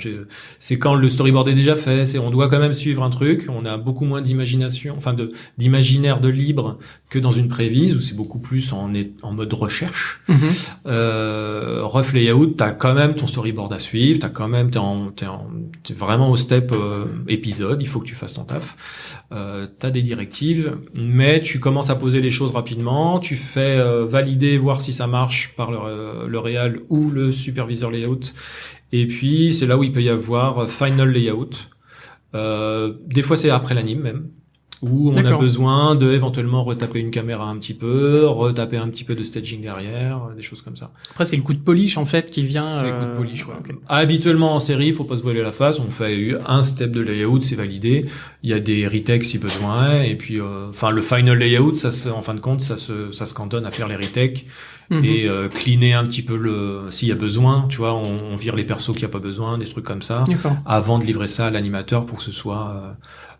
c'est quand le storyboard est déjà fait, on doit quand même suivre un truc. On a beaucoup moins d'imagination, enfin d'imaginaire de libre que dans une prévise où c'est beaucoup plus en mode recherche. Rough layout, t'as quand même ton storyboard à suivre, t'es vraiment au step épisode. Il faut que tu fasses ton taf. T'as des directives, mais tu commences à poser les choses rapidement. Tu fais valider, voir si ça marche par le réal ou le superviseur layout. Et puis, c'est là où il peut y avoir final layout. Des fois, c'est après l'anime même, où on a besoin de éventuellement retaper une caméra un petit peu, retaper un petit peu de staging derrière, des choses comme ça. Après, c'est le coup de polish, en fait, qui vient... C'est le coup de polish, ouais. Okay. Habituellement, en série, il faut pas se voiler la face. On fait un step de layout, c'est validé. Il y a des retakes si besoin. Et puis, le final layout, en fin de compte, ça se cantonne à faire les retakes. Et cleaner un petit peu s'il y a besoin, tu vois, on vire les persos qu'il n'y a pas besoin, des trucs comme ça, avant de livrer ça à l'animateur pour que ce soit,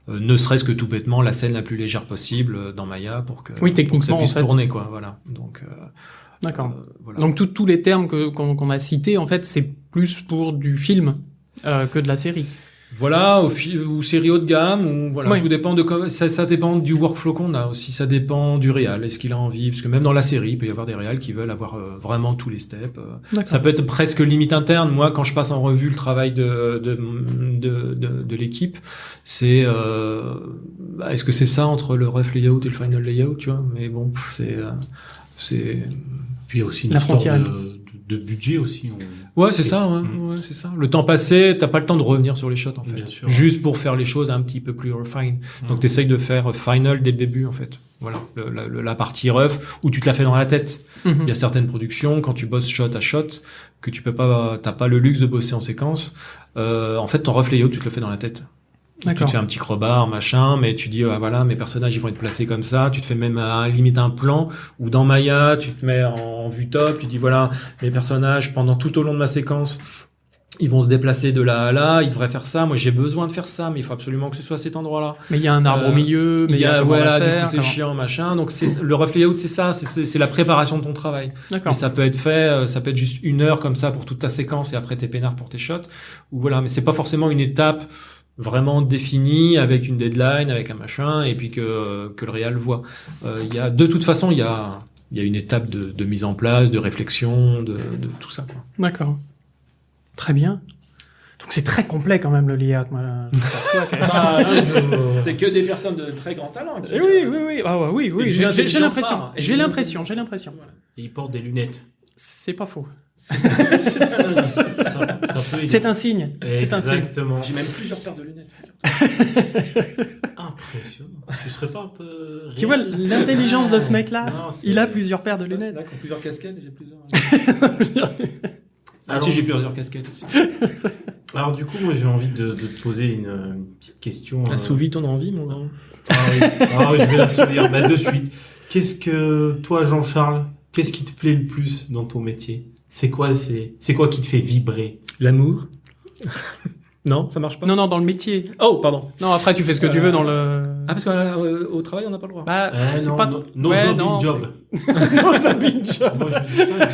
ne serait-ce que tout bêtement, la scène la plus légère possible dans Maya pour que, techniquement, pour que ça puisse tourner, quoi, voilà. Donc, d'accord. Voilà. Donc, tous les termes qu'on a cités, en fait, c'est plus pour du film que de la série. Voilà, ou série haut de gamme, ou voilà, tout dépend ça dépend du workflow qu'on a aussi, ça dépend du réal, est-ce qu'il a envie, parce que même dans la série, il peut y avoir des réals qui veulent avoir vraiment tous les steps. Ça peut être presque limite interne. Moi, quand je passe en revue le travail de l'équipe, c'est est-ce que c'est ça entre le rough layout et le final layout, tu vois? Mais bon, c'est puis il y a aussi une histoire de budget aussi. Ouais, c'est ça, ouais, c'est ça. Le temps passé, t'as pas le temps de revenir sur les shots, en fait. Bien sûr, juste pour faire les choses un petit peu plus refine. Donc, t'essayes de faire final dès le début, en fait. Voilà. La partie rough, où tu te la fais dans la tête. Il y a certaines productions, quand tu bosses shot à shot, que t'as pas le luxe de bosser en séquence. En fait, ton rough layout, tu te le fais dans la tête. Tu te fais un petit crowbar, machin, mais tu dis, voilà, mes personnages, ils vont être placés comme ça. Tu te fais même limite un plan, ou dans Maya, tu te mets en vue top, tu dis, voilà, mes personnages, pendant tout au long de ma séquence, ils vont se déplacer de là à là, ils devraient faire ça. Moi, j'ai besoin de faire ça, mais il faut absolument que ce soit cet endroit-là. Mais il y a un arbre au milieu, mais il y a voilà, du coup, c'est chiant, machin. Donc, le rough layout, c'est ça, c'est la préparation de ton travail. D'accord. Et ça peut être fait, ça peut être juste 1 heure comme ça pour toute ta séquence et après t'es peinard pour tes shots. Ou voilà, mais c'est pas forcément une étape vraiment défini avec une deadline, avec un machin, et puis que le réal voit. De toute façon, il y a une étape de mise en place, de réflexion, de tout ça, quoi. D'accord. Très bien. Donc c'est très complet quand même le layout, moi. Je m'aperçois quand même. C'est que des personnes de très grand talent. Oui. Ah ouais, oui. J'ai l'impression. J'ai l'impression. Voilà. Et ils portent des lunettes. C'est pas faux. Ça peut aider. C'est un signe. Exactement. J'ai même plusieurs paires de lunettes. Impressionnant. Tu serais pas un peu... Tu vois l'intelligence de ce mec-là? Il a plusieurs paires de lunettes. Là, qui ont plusieurs casquettes, j'ai plusieurs... Alors, si j'ai plusieurs casquettes aussi. Alors du coup, moi j'ai envie de te poser une petite question. Assouvis ton envie, mon grand. Oui, je vais l'assouvir de suite. Qu'est-ce que toi, Jean-Charles, qu'est-ce qui te plaît le plus dans ton métier? C'est quoi qui te fait vibrer? L'amour. Non, ça marche pas. Non, dans le métier. Oh, pardon. Non, après tu fais ce que tu veux dans le... Ah, parce qu'au travail, on n'a pas le droit. Bah, non, pas... no job. No job. Moi, je dis ça, je dirais...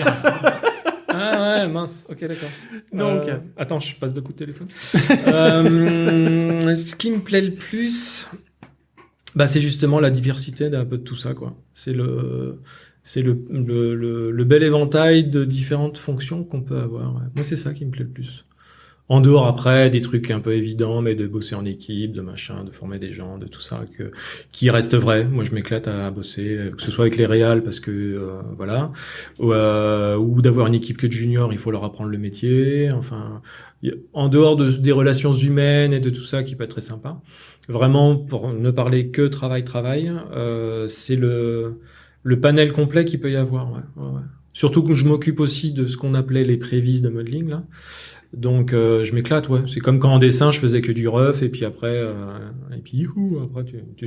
Ah ouais, mince. Ok, d'accord. Donc, attends, je passe de coup de téléphone. Ce qui me plaît le plus, c'est justement la diversité d'un peu de tout ça, quoi. C'est le bel éventail de différentes fonctions qu'on peut avoir. Ouais. Moi, c'est ça qui me plaît le plus. En dehors, après, des trucs un peu évidents, mais de bosser en équipe, de machin, de former des gens, de tout ça, qui reste vrai. Moi, je m'éclate à bosser, que ce soit avec les réals, parce que, voilà, ou d'avoir une équipe que de juniors, il faut leur apprendre le métier. Enfin, en dehors des relations humaines et de tout ça, qui peut être très sympa. Vraiment, pour ne parler que travail, c'est le panel complet qu'il peut y avoir, ouais. Surtout que je m'occupe aussi de ce qu'on appelait les prévises de modeling, là. Donc, je m'éclate, ouais. C'est comme quand en dessin, je faisais que du rough, et puis après, après, tu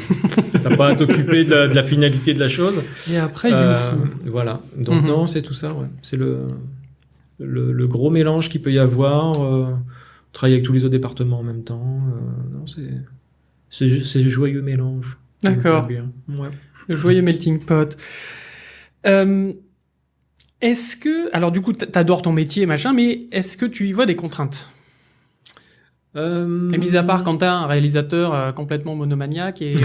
t'as pas à t'occuper de la finalité de la chose. Et après, voilà. Donc, non, c'est tout ça, ouais. C'est le gros mélange qu'il peut y avoir, travailler avec tous les autres départements en même temps. Non, c'est le joyeux mélange. D'accord. Ouais. Le joyeux melting pot. Est-ce que, alors du coup, t'adores ton métier, machin, mais est-ce que tu y vois des contraintes? Et mis à part quand t'as un réalisateur complètement monomaniaque et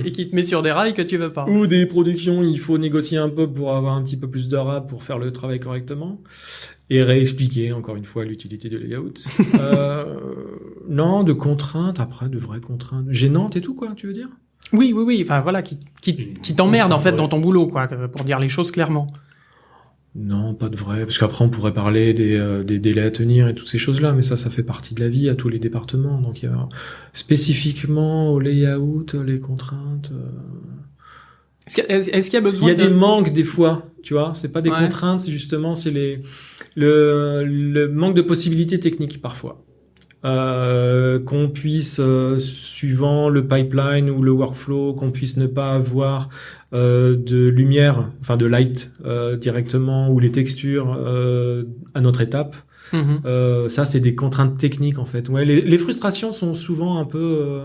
et qui te met sur des rails que tu veux pas. Ou des productions, il faut négocier un peu pour avoir un petit peu plus de rap pour faire le travail correctement. Et réexpliquer, encore une fois, l'utilité de layout. Non, de contraintes, après, de vraies contraintes. Gênantes et tout, quoi, tu veux dire? Oui, enfin voilà, qui t'emmerde en fait dans ton boulot, quoi, pour dire les choses clairement. Non, pas de vrai, parce qu'après on pourrait parler des délais à tenir et toutes ces choses-là, mais ça fait partie de la vie à tous les départements. Donc il y a spécifiquement au layout, les contraintes. Est-ce qu'il y a besoin Il y a des manques des fois, tu vois. C'est pas des contraintes, c'est justement le manque de possibilités techniques parfois. Qu'on puisse, suivant le pipeline ou le workflow, qu'on puisse ne pas avoir de lumière, enfin de light directement, ou les textures à notre étape. Ça, c'est des contraintes techniques en fait. Ouais, les frustrations sont souvent un peu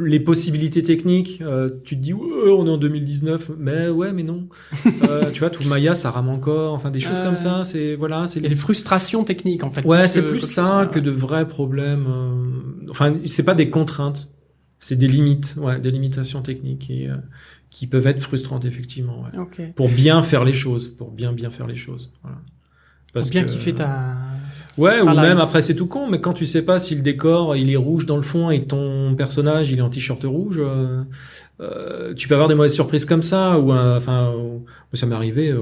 les possibilités techniques. Tu te dis on est en 2019, mais ouais, mais non. Tu vois, tout Maya, ça rame encore. Enfin, des choses comme ça. C'est des frustrations techniques en fait. Ouais, c'est plus ça que de vrais problèmes. Enfin, c'est pas des contraintes, c'est des limites, des limitations techniques et qui peuvent être frustrantes effectivement. Ouais. Okay. Pour bien faire les choses, pour bien faire les choses. Voilà. Parce bien kiffer ta. Ouais, ou même après c'est tout con, mais quand tu sais pas si le décor il est rouge dans le fond et que ton personnage il est en t-shirt rouge, tu peux avoir des mauvaises surprises comme ça. Ou ça m'est arrivé.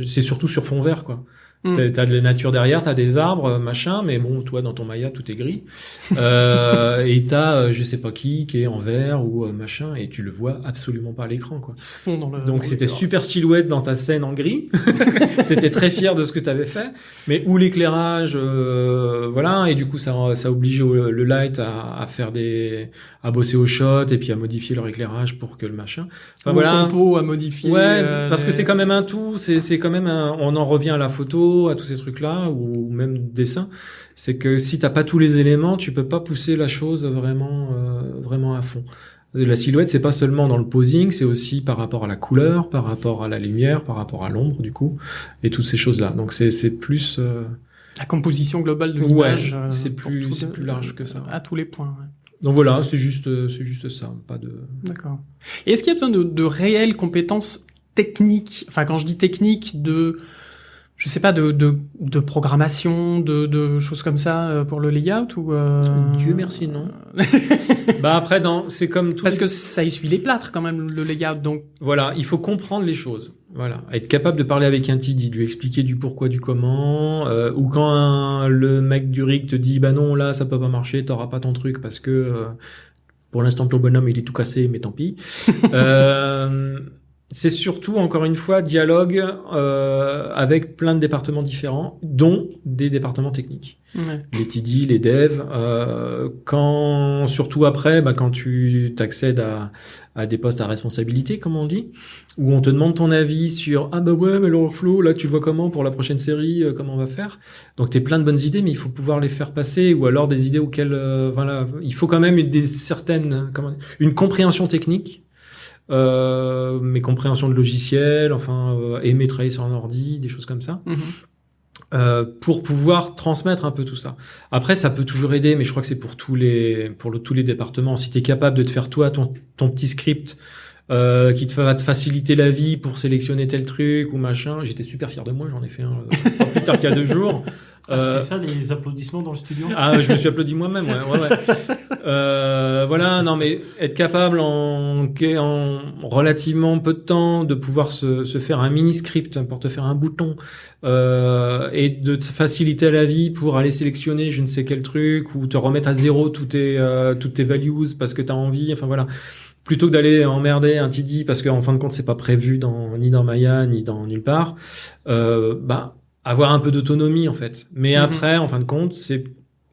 C'est surtout sur fond vert quoi. T'as de la nature derrière, t'as des arbres, machin, mais bon, toi, dans ton Maya, tout est gris. Et t'as, je sais pas qui est en vert ou machin, et tu le vois absolument pas à l'écran, quoi. Ils se font dans le... Donc c'était super silhouette dans ta scène en gris. T'étais très fier de ce que t'avais fait, mais où l'éclairage, voilà, et du coup, ça oblige le light à faire à bosser au shot, et puis à modifier leur éclairage pour que le machin... Enfin, voilà. Compo à modifier. Ouais, parce que c'est quand même un tout, c'est quand même on en revient à la photo, à tous ces trucs-là, ou même dessin, c'est que si t'as pas tous les éléments, tu peux pas pousser la chose vraiment à fond. La silhouette, c'est pas seulement dans le posing, c'est aussi par rapport à la couleur, par rapport à la lumière, par rapport à l'ombre, du coup, et toutes ces choses-là. Donc c'est plus... La composition globale de l'image. C'est plus large que ça. À tous les points, ouais. Donc voilà, c'est juste ça, pas de... D'accord. Et est-ce qu'il y a besoin de réelles compétences techniques, enfin quand je dis techniques, je sais pas, de programmation, de choses comme ça pour le layout ou Dieu merci, non. Bah après, c'est comme tout. Parce que ça essuie les plâtres quand même, le layout, donc. Voilà, il faut comprendre les choses. Voilà, être capable de parler avec un TD, de lui expliquer du pourquoi, du comment, ou quand le mec du rig te dit, bah non, là, ça peut pas marcher, t'auras pas ton truc parce que pour l'instant, ton bonhomme, il est tout cassé, mais tant pis. C'est surtout, encore une fois, dialogue avec plein de départements différents, dont des départements techniques. Ouais. Les TD, les devs, surtout après, quand tu t'accèdes à des postes à responsabilité, comme on dit, où on te demande ton avis sur « Ah bah ouais, mais le workflow, là, tu vois comment pour la prochaine série, comment on va faire ?» Donc, t'as plein de bonnes idées, mais il faut pouvoir les faire passer, ou alors des idées auxquelles... il faut quand même une compréhension technique, mes compréhensions de logiciels, aimer travailler sur un ordi, des choses comme ça, pour pouvoir transmettre un peu tout ça. Après, ça peut toujours aider, mais je crois que c'est pour tous les départements. Si tu es capable de te faire toi ton petit script qui va te faciliter la vie pour sélectionner tel truc ou machin, j'étais super fier de moi, j'en ai fait un pas plus tard qu'il y a 2 jours. C'était ça, les applaudissements dans le studio? Ah, je me suis applaudi moi-même, ouais. Voilà, non, mais être capable en relativement peu de temps de pouvoir se faire un mini-script pour te faire un bouton et de te faciliter la vie pour aller sélectionner je ne sais quel truc ou te remettre à zéro toutes tes values parce que tu as envie, enfin voilà. Plutôt que d'aller emmerder un TD parce qu'en fin de compte, c'est pas prévu ni dans Maya, ni dans nulle part, avoir un peu d'autonomie en fait. Mais après, en fin de compte, c'est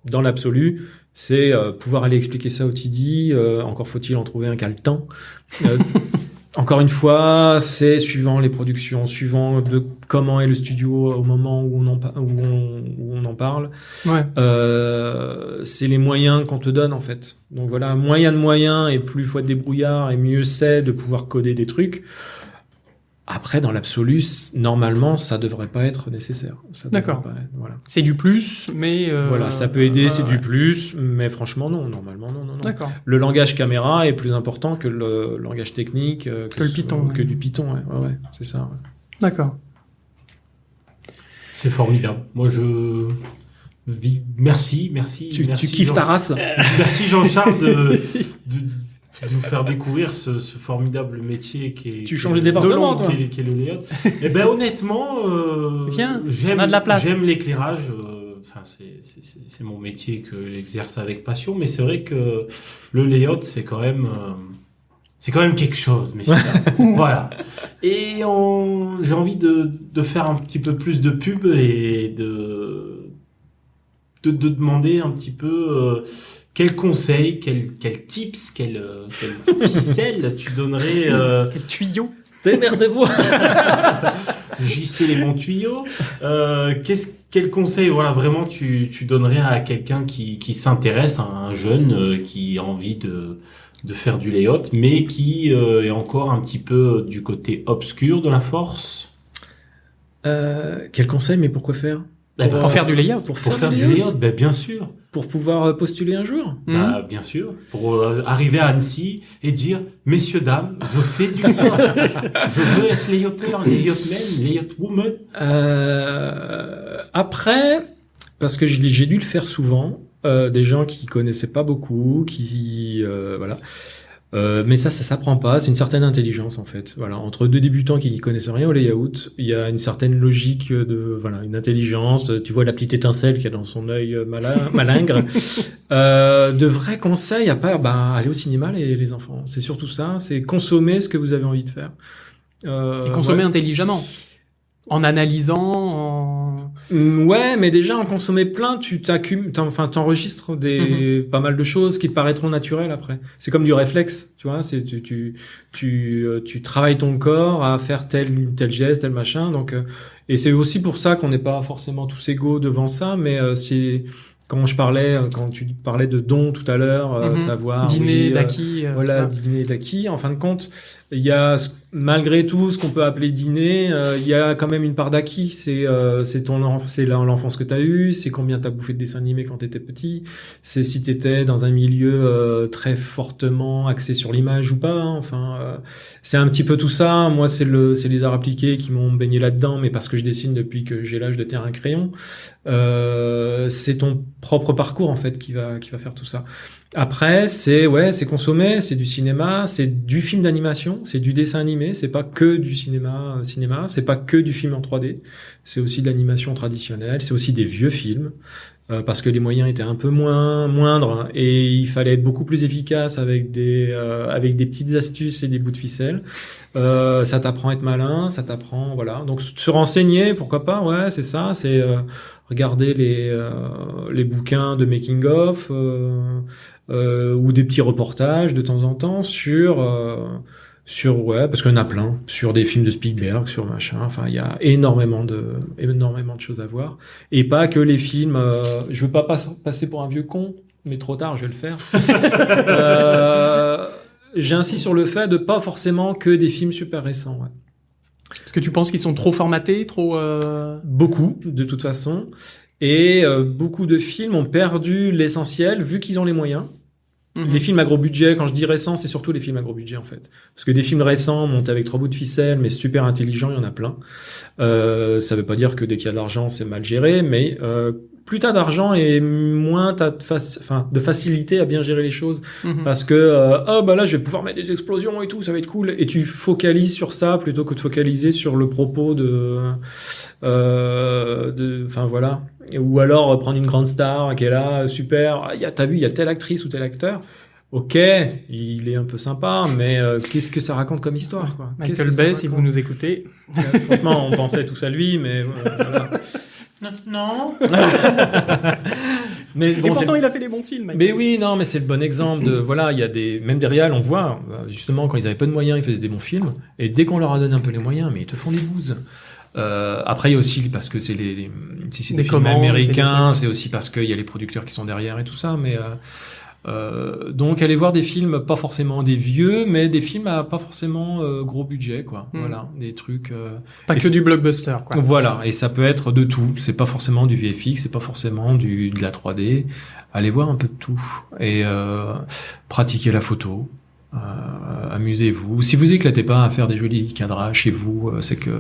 dans l'absolu, c'est pouvoir aller expliquer ça au TD. Encore faut-il en trouver un qui a le temps. Encore une fois, c'est suivant les productions, suivant de comment est le studio au moment où on en parle. Ouais. C'est les moyens qu'on te donne en fait. Donc voilà, moins il y a de moyens et plus il faut être débrouillard et mieux c'est de pouvoir coder des trucs. Après, dans l'absolu, normalement, ça devrait pas être nécessaire. Ça devrait D'accord. pas être- voilà. C'est du plus, mais... Voilà, ça peut aider, c'est ouais. du plus, mais franchement, non, normalement, non. D'accord. Le langage caméra est plus important que le langage technique, Que le Python, que ouais. du Python, ouais, c'est ça. Ouais. D'accord. C'est formidable. Moi, merci. Tu kiffes Jean- ta race. Merci Jean-Charles de nous faire découvrir ce formidable métier qui est... Tu changes de département, toi. Qui est le layout. Eh ben honnêtement, Viens, j'aime, on a de la place. j'aime l'éclairage. Enfin, c'est mon métier que j'exerce avec passion, mais c'est vrai que le layout, c'est quand même quelque chose, messieurs. Voilà. Et j'ai envie de faire un petit peu plus de pub et de demander un petit peu quels conseils, quels tips, quelles ficelles tu donnerais Quel tuyau. Démerdez-vous. JC les bons tuyaux. Quel conseil, voilà, vraiment tu donnerais à quelqu'un qui s'intéresse, à un jeune qui a envie de faire du layout, mais qui est encore un petit peu du côté obscur de la force. Quel conseil, mais pourquoi faire Pour faire du layout. Pour faire du layout, ben bien sûr. Pour pouvoir postuler un jour. Bah, bien sûr. Pour arriver à Annecy et dire, messieurs, dames, je fais du layout. Je veux être layouteur, layoutman, layoutwoman. Après, parce que j'ai dû le faire souvent, des gens qui connaissaient pas beaucoup, voilà. Mais ça s'apprend pas. C'est une certaine intelligence en fait. Voilà, entre deux débutants qui n'y connaissent rien au layout, il y a une certaine logique une intelligence. Tu vois la petite étincelle qu'il y a dans son œil malingre. De vrais conseils à part, aller au cinéma les enfants. C'est surtout ça. C'est consommer ce que vous avez envie de faire. Et consommer intelligemment. En analysant, Ouais, mais déjà en consommer plein, t'enregistres pas mal de choses qui te paraîtront naturelles après. C'est comme du réflexe, tu vois. C'est tu travailles ton corps à faire tel geste, tel machin. Donc et c'est aussi pour ça qu'on n'est pas forcément tous égaux devant ça, mais c'est quand tu parlais de dons tout à l'heure, savoir dîner d'acquis. voilà, tout ça. dîner d'acquis. En fin de compte, il y a malgré tout ce qu'on peut appeler dîner, il y a quand même une part d'acquis. C'est l'enfance que tu as eue, c'est combien tu as bouffé de dessins animés quand tu étais petit, c'est si tu étais dans un milieu très fortement axé sur l'image ou pas. Enfin, c'est un petit peu tout ça. Moi, c'est les arts appliqués qui m'ont baigné là-dedans, mais parce que je dessine depuis que j'ai l'âge de tenir un crayon. C'est ton propre parcours en fait qui va faire tout ça. Après, c'est consommer, c'est du cinéma, c'est du film d'animation, c'est du dessin animé, c'est pas que du cinéma, c'est pas que du film en 3D, c'est aussi de l'animation traditionnelle, c'est aussi des vieux films, parce que les moyens étaient un peu moindres et il fallait être beaucoup plus efficace avec des petites astuces et des bouts de ficelle. Ça t'apprend à être malin, ça t'apprend, voilà. Donc se renseigner, pourquoi pas, ouais, c'est ça, c'est regarder les bouquins de making of ou des petits reportages de temps en temps sur parce qu'il y en a plein, sur des films de Spielberg, sur machin. Enfin, il y a énormément de choses à voir et pas que les films. Je veux pas passer pour un vieux con, mais trop tard, je vais le faire. J'insiste sur le fait de pas forcément que des films super récents. Ouais. Parce que tu penses qu'ils sont trop formatés, trop... Beaucoup, de toute façon. Et beaucoup de films ont perdu l'essentiel, vu qu'ils ont les moyens. Les films à gros budget, quand je dis récents, c'est surtout les films à gros budget, en fait. Parce que des films récents, montés avec 3 bouts de ficelle, mais super intelligents, il y en a plein. Ça veut pas dire que dès qu'il y a de l'argent, c'est mal géré, mais plus t'as d'argent et moins t'as de facilité à bien gérer les choses. Parce que, là, je vais pouvoir mettre des explosions et tout, ça va être cool. Et tu focalises sur ça plutôt que de focaliser sur le propos voilà. Ou alors prendre une grande star qui est là, super. T'as vu, il y a telle actrice ou tel acteur. Ok, il est un peu sympa, mais qu'est-ce que ça raconte comme histoire, quoi? Michael Bay, si vous nous écoutez. Franchement, on pensait tous à lui, mais voilà. Non. Mais Et pourtant, il a fait des bons films. Michael. Mais oui, non, mais c'est le bon exemple de, voilà, il y a même des réals, on voit, justement, quand ils avaient peu de moyens, ils faisaient des bons films, et dès qu'on leur a donné un peu les moyens, mais ils te font des bouses. Après, il y a aussi, parce que si c'est des films commandes, américains, c'est aussi parce qu'il y a les producteurs qui sont derrière et tout ça, mais Donc allez voir des films, pas forcément des vieux, mais des films à pas forcément gros budget, quoi. Voilà, des trucs. Pas que du blockbuster, quoi. Voilà, et ça peut être de tout. C'est pas forcément du VFX, c'est pas forcément de la 3D. Allez voir un peu de tout et pratiquez la photo. Amusez-vous. Si vous éclatez pas à faire des jolis cadrages chez vous, c'est que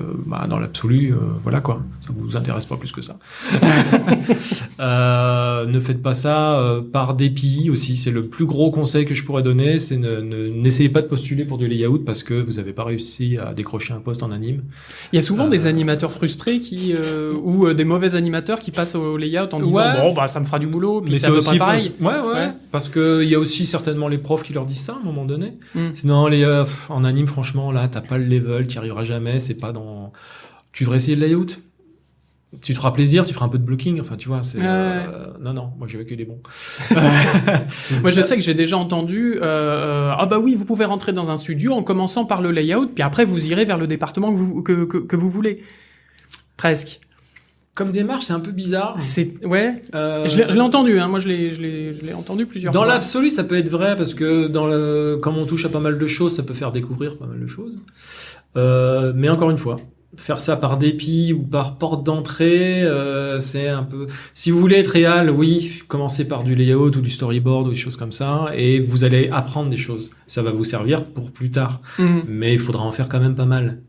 dans l'absolu, voilà quoi, ça vous intéresse pas plus que ça. Ne faites pas ça par dépit aussi. C'est le plus gros conseil que je pourrais donner, c'est n'essayez pas de postuler pour du layout parce que vous avez pas réussi à décrocher un poste en anime. Il y a souvent des animateurs frustrés ou des mauvais animateurs qui passent au layout en disant ça me fera du boulot, puis mais c'est à peu près pareil. Ouais. Parce que il y a aussi certainement les profs qui leur disent ça à un moment donné. Sinon, en anime, franchement, là, t'as pas le level, t'y arriveras jamais, c'est pas dans... Tu devrais essayer le layout. Tu te feras plaisir, tu feras un peu de blocking, enfin, tu vois, c'est... Non, moi, j'ai vécu des bons. Moi, je sais que j'ai déjà entendu, oui, vous pouvez rentrer dans un studio en commençant par le layout, puis après, vous irez vers le département que vous voulez. Presque. Comme démarche, c'est un peu bizarre. Ouais. Je l'ai entendu, hein. Moi, je l'ai entendu plusieurs fois. Dans l'absolu, ça peut être vrai parce que comme on touche à pas mal de choses, ça peut faire découvrir pas mal de choses. Mais encore une fois, faire ça par dépit ou par porte d'entrée, c'est un peu... Si vous voulez être réel, oui, commencez par du layout ou du storyboard ou des choses comme ça et vous allez apprendre des choses. Ça va vous servir pour plus tard. Mais il faudra en faire quand même pas mal.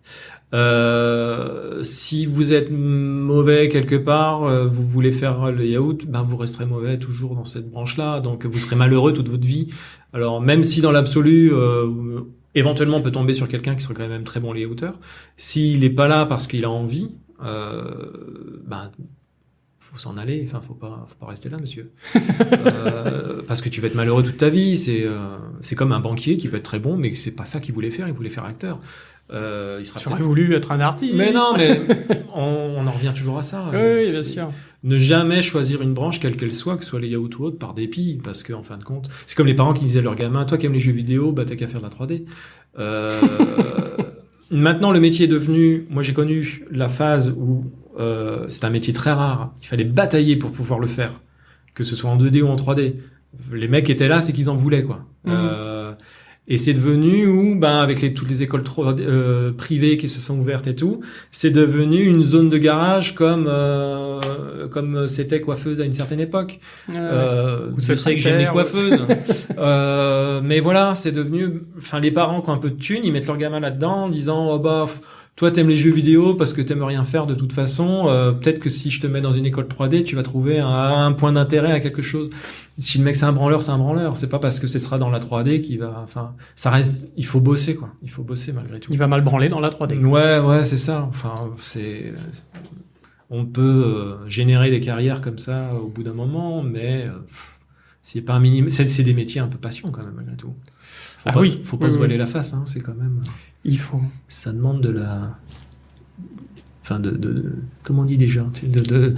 Si vous êtes mauvais quelque part, vous voulez faire le layout, vous resterez mauvais toujours dans cette branche-là, donc vous serez malheureux toute votre vie. Alors même si dans l'absolu, éventuellement on peut tomber sur quelqu'un qui serait quand même très bon layouteur, s'il est pas là parce qu'il a envie, faut s'en aller. Enfin, faut pas rester là, monsieur. Parce que tu vas être malheureux toute ta vie. C'est comme un banquier qui peut être très bon, mais c'est pas ça qu'il voulait faire. Il voulait faire acteur. J'aurais voulu être un artiste. Mais non, mais on en revient toujours à ça. Oui, bien sûr. Ne jamais choisir une branche, quelle qu'elle soit, que ce soit layout ou autre, par dépit, parce que en fin de compte, c'est comme les parents qui disaient à leurs gamins, toi qui aimes les jeux vidéo, t'as qu'à faire de la 3D. Maintenant, le métier est devenu, moi j'ai connu la phase où c'est un métier très rare, il fallait batailler pour pouvoir le faire, que ce soit en 2D ou en 3D. Les mecs étaient là, c'est qu'ils en voulaient, quoi. Et c'est devenu où, avec toutes les écoles privées qui se sont ouvertes et tout, c'est devenu une zone de garage comme c'était coiffeuse à une certaine époque. Je sais que j'aime les coiffeuses. Mais voilà, c'est devenu, les parents qui ont un peu de thunes, ils mettent leur gamin là-dedans en disant, toi t'aimes les jeux vidéo parce que t'aimes rien faire de toute façon, peut-être que si je te mets dans une école 3D, tu vas trouver un point d'intérêt à quelque chose. Si le mec c'est un branleur, c'est un branleur. C'est pas parce que ce sera dans la 3D qu'il va... ça reste... Il faut bosser, quoi. Il faut bosser malgré tout. Il va mal branler dans la 3D. Ouais, c'est ça. On peut générer des carrières comme ça au bout d'un moment, mais c'est pas un minimum... C'est des métiers un peu passion, quand même, malgré tout. Faut pas se voiler la face, hein. C'est quand même... Il faut. Ça demande de la... comment on dit déjà, de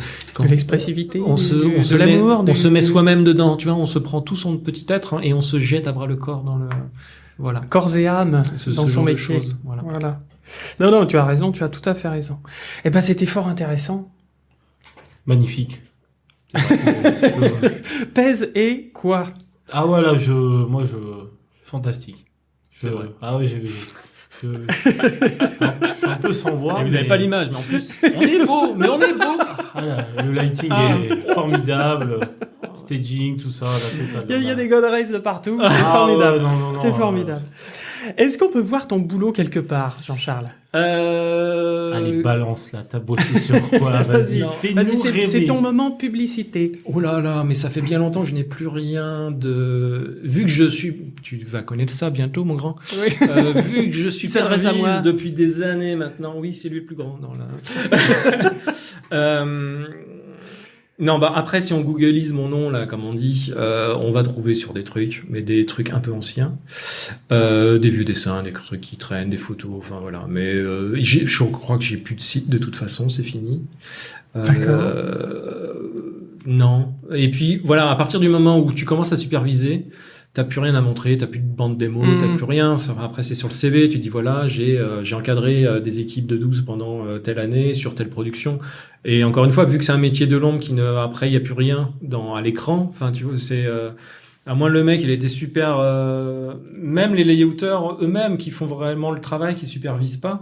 l'expressivité, de l'amour, on se met soi-même dedans, tu vois, on se prend tout son petit être et on se jette à bras le corps dans le corps et âme dans son métier. Voilà. Non, tu as raison, tu as tout à fait raison. C'était fort intéressant. Magnifique. Pèse et quoi? Ah voilà, fantastique. C'est vrai. Ah oui, j'ai vu. Un peu sans voix. Et vous n'avez pas l'image, mais en plus, on est beau, mais on est beau. Le lighting est formidable, staging, tout ça, la totale. Il y a des God Rays de partout. C'est formidable. C'est formidable. Est-ce qu'on peut voir ton boulot quelque part, Jean-Charles? Allez, balance là, t'as bossé sur quoi? Vas-y, c'est ton moment publicité. Oh là, mais ça fait bien longtemps que je n'ai plus rien de... Vu que je suis... Tu vas connaître ça bientôt, mon grand. Oui. Vu que je suis service à moi depuis des années maintenant. Oui, c'est lui le plus grand. Non, après, si on googleise mon nom, là, comme on dit, on va trouver sur des trucs, mais des trucs un peu anciens. Des vieux dessins, des trucs qui traînent, des photos, enfin voilà. Mais je crois que j'ai plus de site de toute façon, c'est fini. D'accord. Non. Et puis, voilà, à partir du moment où tu commences à superviser, t'as plus rien à montrer, t'as plus de bande démo, t'as plus rien. Après, c'est sur le CV, tu dis voilà, j'ai encadré des équipes de 12 pendant telle année sur telle production. Et encore une fois, vu que c'est un métier de l'ombre après il y a plus rien à l'écran. Enfin, tu vois, À moins le mec, il était super. Même les layouteurs eux-mêmes qui font vraiment le travail, qui supervisent pas.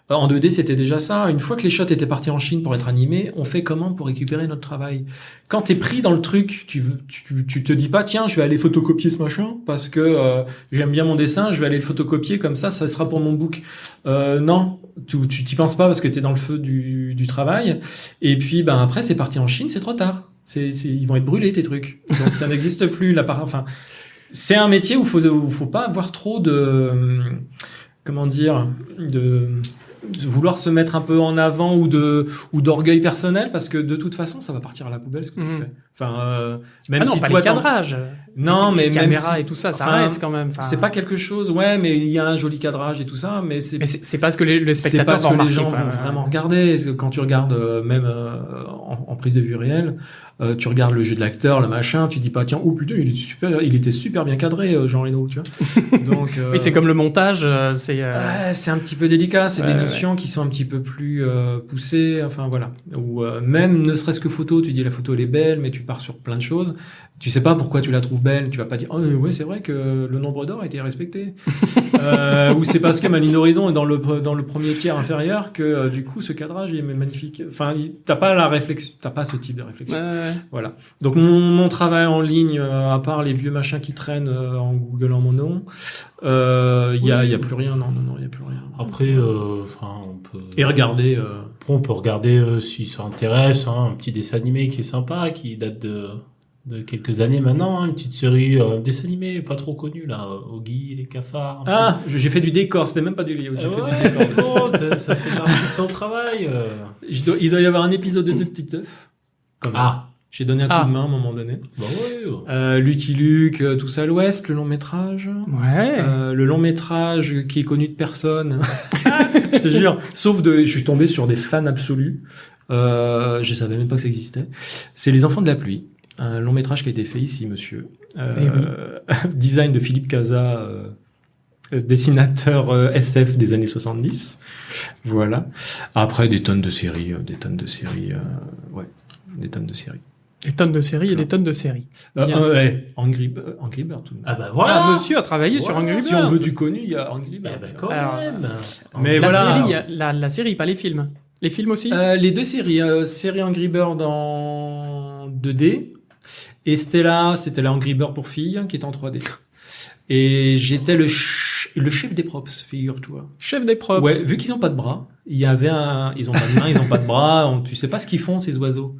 En 2D, c'était déjà ça. Une fois que les shots étaient partis en Chine pour être animés, on fait comment pour récupérer notre travail? Quand t'es pris dans le truc, tu te dis pas, tiens, je vais aller photocopier ce machin parce que j'aime bien mon dessin, je vais aller le photocopier comme ça sera pour mon book. Non, tu t'y penses pas parce que t'es dans le feu du travail. Et puis, ben après, c'est parti en Chine, c'est trop tard. Ils vont être brûlés tes trucs. Donc ça n'existe plus. Enfin, c'est un métier où faut pas avoir trop de comment dire de vouloir se mettre un peu en avant ou d'orgueil personnel parce que de toute façon ça va partir à la poubelle ce que tu fais. Enfin même non, si pas toi les cadrages. Non, mais les même caméras si... et tout ça, ça enfin, reste quand même. Enfin... C'est pas quelque chose, ouais, mais il y a un joli cadrage et tout ça, mais c'est pas ce que les spectateurs vont vont les gens remarquer, vont vraiment regarder. Quand tu regardes même en prise de vue réelle, tu regardes le jeu de l'acteur, le machin, tu dis pas tiens, oh putain, il était super bien cadré, Jean Reno, tu vois. Donc oui, c'est comme le montage, c'est un petit peu délicat, c'est des notions qui sont un petit peu plus poussées, enfin voilà. Ou même ne serait-ce que photo, tu dis la photo elle est belle, mais tu pars sur plein de choses. Tu sais pas pourquoi tu la trouves belle, tu vas pas dire oh ouais c'est vrai que le nombre d'or a été respecté ou c'est parce que ma ligne d'horizon est dans le premier tiers inférieur que du coup ce cadrage est magnifique. Enfin t'as pas la réflexion, t'as pas ce type de réflexion. Voilà. Donc mon travail en ligne, à part les vieux machins qui traînent en googlant mon nom, y a plus rien. Non, y a plus rien. Après, on peut. Et regarder. On peut regarder si ça intéresse, un petit dessin animé qui est sympa, qui date de quelques années maintenant, une petite série dessin animé pas trop connu là, Oggy, les cafards. J'ai fait du décor, c'était même pas du layout, j'ai fait du décor. Ça fait partie de ton travail. Il doit y avoir un épisode de Petit œuf. J'ai donné un coup de main à un moment donné. Bah ouais. Lucky Luke, Tous à l'Ouest, le long métrage. Ouais. Le long métrage qui est connu de personne. Je te jure. Je suis tombé sur des fans absolus. Je savais même pas que ça existait. C'est Les Enfants de la pluie. Un long métrage qui a été fait ici, monsieur. Design de Philippe Casa, dessinateur SF des années 70. Voilà. Après, des tonnes de séries. Des tonnes de séries. Des tonnes de séries et des tonnes de séries. Angry Bird tout de même. Ah bah voilà. Monsieur a travaillé sur Angry Bird. Si on veut du connu, il y a Angry Bird. Quand même. Mais la série, pas les films. Les films aussi. Les deux séries. Série Angry Bird en 2D. Et Stella, c'était la Angry Bird pour filles, qui était en 3D. Et j'étais le chef des props, figure-toi. Chef des props. Ouais, vu qu'ils ont pas de bras, ils ont pas de mains, ils ont pas de bras, tu sais pas ce qu'ils font, ces oiseaux.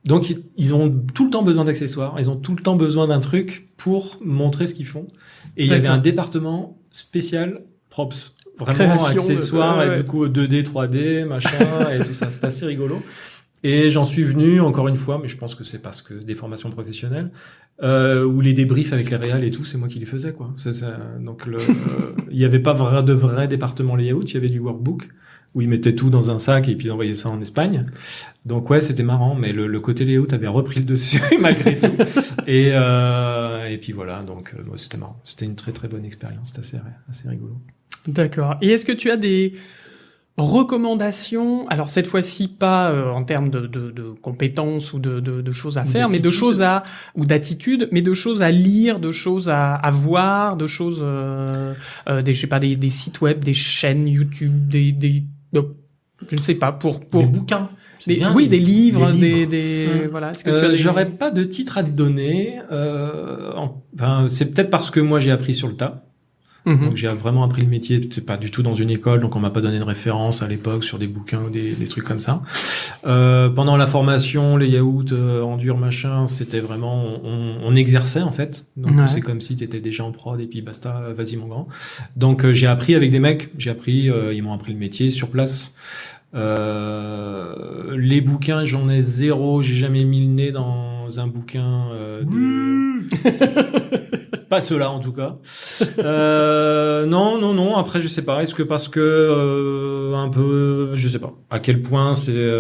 Donc, ils ont tout le temps besoin d'accessoires, ils ont tout le temps besoin d'un truc pour montrer ce qu'ils font. Et il y avait un département spécial props. Vraiment création accessoires, et du coup 2D, 3D, machin, et tout ça. C'est assez rigolo. Et j'en suis venu, encore une fois, mais je pense que c'est parce que des formations professionnelles, où les débriefs avec les réals et tout, c'est moi qui les faisais, quoi. Donc, il y avait pas de vrai département layout, il y avait du workbook, où ils mettaient tout dans un sac et puis ils envoyaient ça en Espagne. Donc ouais, c'était marrant, mais le côté layout avait repris le dessus, malgré tout. Et puis voilà, donc c'était marrant. C'était une très très bonne expérience, c'était assez rigolo. D'accord. Et est-ce que tu as des recommandations, alors cette fois-ci pas en termes de compétences ou de choses à faire, mais de choses ou d'attitude, mais de choses à lire, de choses à voir, de choses je sais pas, des sites web, des chaînes YouTube, je ne sais pas, pour des bouquins. des livres, voilà. Est-ce que tu as j'aurais pas de titre à te donner. C'est peut-être parce que moi j'ai appris sur le tas. Donc j'ai vraiment appris le métier, c'est pas du tout dans une école, donc on m'a pas donné de référence à l'époque sur des bouquins ou des trucs comme ça. Pendant la formation, les yaourts en dur machin, c'était vraiment on exerçait en fait. Donc c'est comme si t'étais déjà en prod et puis basta, vas-y mon grand. Donc j'ai appris avec des mecs, ils m'ont appris le métier sur place. Les bouquins, j'en ai zéro, j'ai jamais mis le nez dans un bouquin pas ceux-là en tout cas. Non. Après, je sais pas. Est-ce que parce que un peu, je sais pas. À quel point c'est.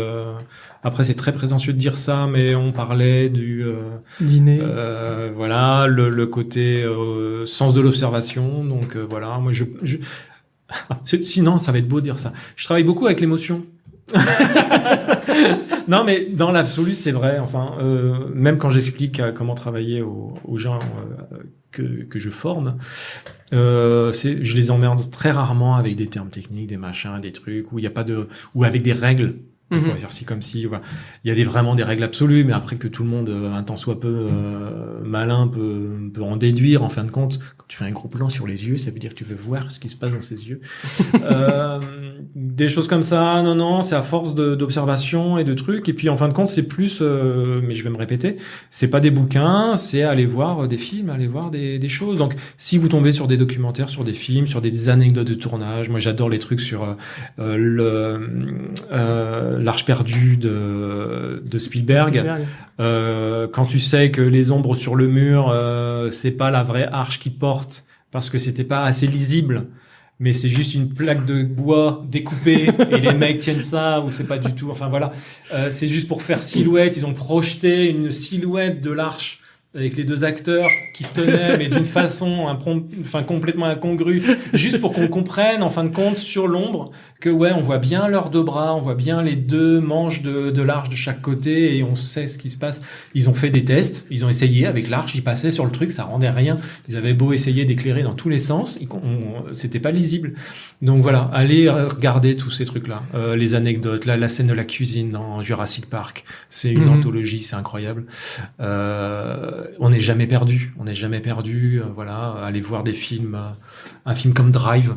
Après, c'est très prétentieux de dire ça, mais on parlait du dîner. Voilà, le côté sens de l'observation. Donc voilà, moi sinon, ça va être beau de dire ça. Je travaille beaucoup avec l'émotion. Non, mais dans l'absolu, c'est vrai. Enfin, même quand j'explique comment travailler aux gens que je forme, je les emmerde très rarement avec des termes techniques, des machins, des trucs où il y a pas de, ou avec des règles. Il faut faire ci comme ci. Voilà. Il y a vraiment des règles absolues, mais après que tout le monde, un tant soit peu malin, peut en déduire. En fin de compte, quand tu fais un gros plan sur les yeux, ça veut dire que tu veux voir ce qui se passe dans ses yeux. Des choses comme ça, non, c'est à force d'observation et de trucs. Et puis en fin de compte, c'est plus, mais je vais me répéter, c'est pas des bouquins, c'est aller voir des films, aller voir des choses. Donc si vous tombez sur des documentaires, sur des films, sur des anecdotes de tournage, moi j'adore les trucs sur l'Arche perdue de Spielberg. Quand tu sais que les ombres sur le mur, c'est pas la vraie arche qui porte parce que c'était pas assez lisible, mais c'est juste une plaque de bois découpée et les mecs tiennent ça ou c'est pas du tout. Enfin voilà, c'est juste pour faire silhouette. Ils ont projeté une silhouette de l'arche avec les deux acteurs qui se tenaient, mais d'une façon complètement incongrue, juste pour qu'on comprenne, en fin de compte, sur l'ombre, que ouais, on voit bien leurs deux bras, on voit bien les deux manches de l'arche de chaque côté, et on sait ce qui se passe. Ils ont fait des tests, ils ont essayé avec l'arche, ils passaient sur le truc, ça rendait rien. Ils avaient beau essayer d'éclairer dans tous les sens, c'était pas lisible. Donc voilà, allez regarder tous ces trucs-là, les anecdotes, la scène de la cuisine dans Jurassic Park, c'est une anthologie, c'est incroyable. On n'est jamais perdu. Voilà, allez voir des films, un film comme Drive,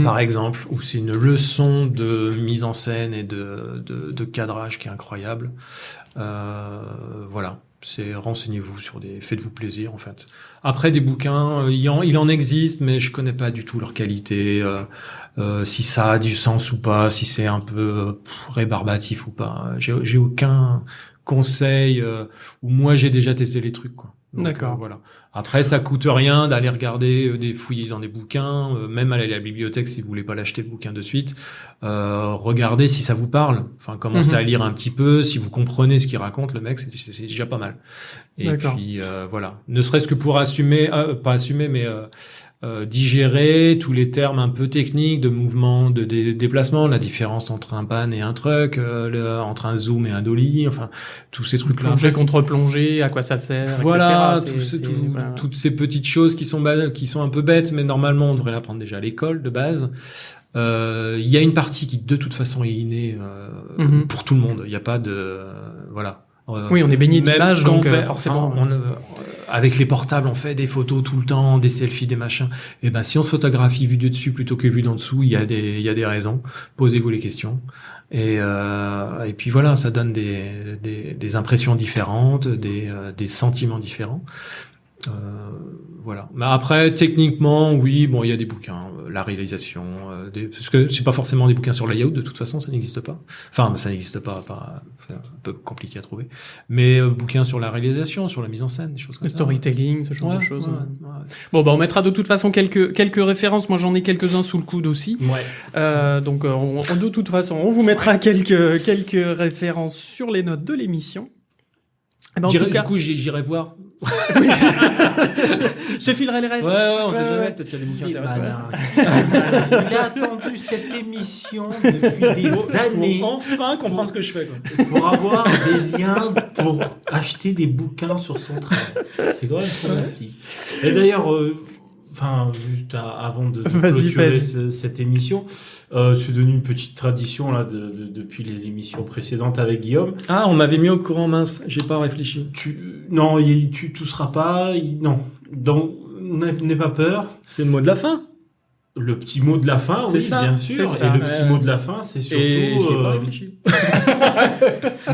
par exemple, où c'est une leçon de mise en scène et de cadrage qui est incroyable. Voilà, renseignez-vous faites-vous plaisir en fait. Après des bouquins, il en existe, mais je connais pas du tout leur qualité. Si ça a du sens ou pas, si c'est un peu rébarbatif ou pas. J'ai aucun conseil où moi j'ai déjà testé les trucs quoi. Donc, d'accord. Voilà. Après ça coûte rien d'aller regarder fouiller dans des bouquins, même aller à la bibliothèque si vous voulez pas l'acheter le bouquin de suite. Regardez si ça vous parle. Enfin commencez à lire un petit peu, si vous comprenez ce qu'il raconte le mec, c'est déjà pas mal. Et d'accord. puis voilà, ne serait-ce que pour digérer tous les termes un peu techniques de mouvement, de déplacement, la différence entre un pan et un truck, entre un zoom et un dolly, enfin tous ces trucs-là. Plongée contre plongée, à quoi ça sert, voilà, etc. Toutes ces petites choses qui sont un peu bêtes, mais normalement on devrait l'apprendre déjà à l'école de base. Il y a une partie qui de toute façon est innée pour tout le monde. Il n'y a pas de voilà. Oui, on est baigné d'images, donc forcément. Avec les portables, on fait des photos tout le temps, des selfies, des machins. Et ben, si on se photographie vu du dessus plutôt que vu d'en dessous, il y a des raisons. Posez-vous les questions. Et puis voilà, ça donne des impressions différentes, des sentiments différents. Voilà. Mais après, techniquement, oui, bon, il y a des bouquins, la réalisation, parce que c'est pas forcément des bouquins sur le layout, de toute façon, ça n'existe pas. Enfin, ça n'existe pas, c'est un peu compliqué à trouver. Mais bouquins sur la réalisation, sur la mise en scène, des choses comme ça. Storytelling, ce genre de choses. Ouais. Bon, bah, on mettra de toute façon quelques références. Moi, j'en ai quelques-uns sous le coude aussi. Ouais. Donc, de toute façon, on vous mettra quelques références sur les notes de l'émission. Eh ben, en tout cas... Du coup, j'irai voir. Je te filerai les rêves. Ouais, on sait jamais. Peut-être qu'il y a des bouquins intéressants. Il a attendu cette émission depuis des années. Pour enfin comprendre ce que je fais, quoi. Pour avoir des liens pour acheter des bouquins sur son travail. C'est quand même fantastique. Et d'ailleurs, juste avant de clôturer cette émission, c'est devenu une petite tradition là depuis l'émission précédente avec Guillaume. Ah, on m'avait mis au courant, mince, j'ai pas réfléchi. Non, tu seras pas. Non, donc n'aie pas peur. C'est le mot de la fin. Le petit mot de la fin, c'est oui, ça, bien sûr. C'est ça. Et le petit mot de la fin, c'est surtout. Et j'ai pas réfléchi.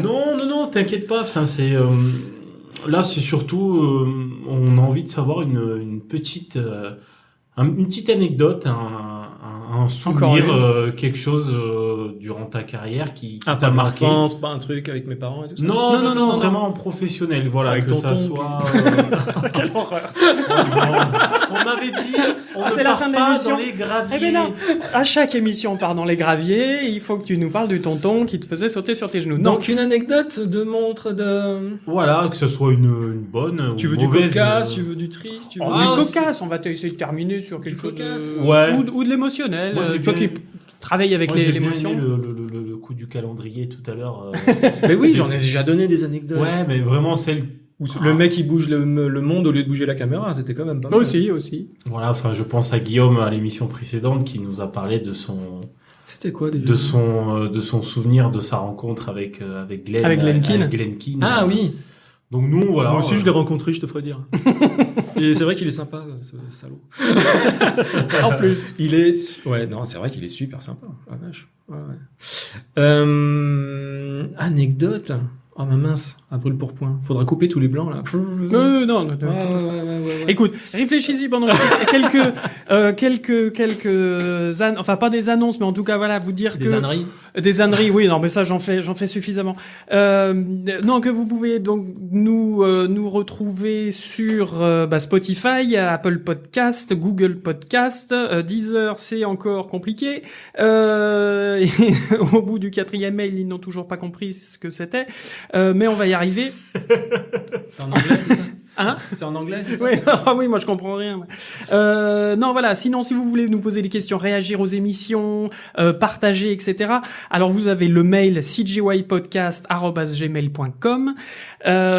Non, t'inquiète pas. Ça, c'est. Là, c'est surtout, on a envie de savoir une petite anecdote, un souvenir, quelque chose durant ta carrière qui t'a marqué. Pas un truc avec mes parents et tout ça. Non, vraiment professionnel, voilà, avec que ça soit. Quelle horreur. On m'avait dit, c'est la fin de l'émission. Dans les graviers. Eh ben non, à chaque émission, on part dans les graviers. Il faut que tu nous parles du tonton qui te faisait sauter sur tes genoux. Donc une anecdote de montre de. Voilà, que ce soit une bonne. Tu veux ou mauvaise, du cocasse, tu veux du triste, tu veux du cocasse. On va essayer de terminer sur quelque chose cocasse. de... Ouais. ou de l'émotionnel. Moi, Toi qui travailles avec l'émotion. le coup du calendrier tout à l'heure. Mais oui, j'en ai déjà donné des anecdotes. Ouais, mais vraiment celle. Où le mec il bouge le monde au lieu de bouger la caméra, c'était quand même pas mal. Aussi. Voilà, enfin, je pense à Guillaume à l'émission précédente qui nous a parlé de son. C'était quoi déjà de son souvenir de sa rencontre avec Glenn. Avec Glenn Keane. Avec Glenn Keane. Ah oui. Donc nous, voilà. Moi aussi, je l'ai rencontré, je te ferai dire. Et c'est vrai qu'il est sympa, ce salaud. En plus. Ouais, non, c'est vrai qu'il est super sympa. Ah, vache. Ouais. Anecdote. Oh, ma mince, à brûle pour point. Faudra couper tous les blancs, là. Non. Ouais. Écoute, réfléchis-y pendant quelques enfin pas des annonces, mais en tout cas voilà, vous dire Des âneries. Des âneries, oui, non, mais ça j'en fais suffisamment. Non, que vous pouvez donc nous retrouver sur Spotify, Apple Podcast, Google Podcast, Deezer, c'est encore compliqué. Et au bout du 4e mail, ils n'ont toujours pas compris ce que c'était, mais on va y arriver. C'est en anglais, c'est ça? Hein? C'est en anglais, c'est ça? Oui, oui, moi je comprends rien. Non, voilà. Sinon, si vous voulez nous poser des questions, réagir aux émissions, partager, etc. Alors, vous avez le mail cgypodcast@gmail.com.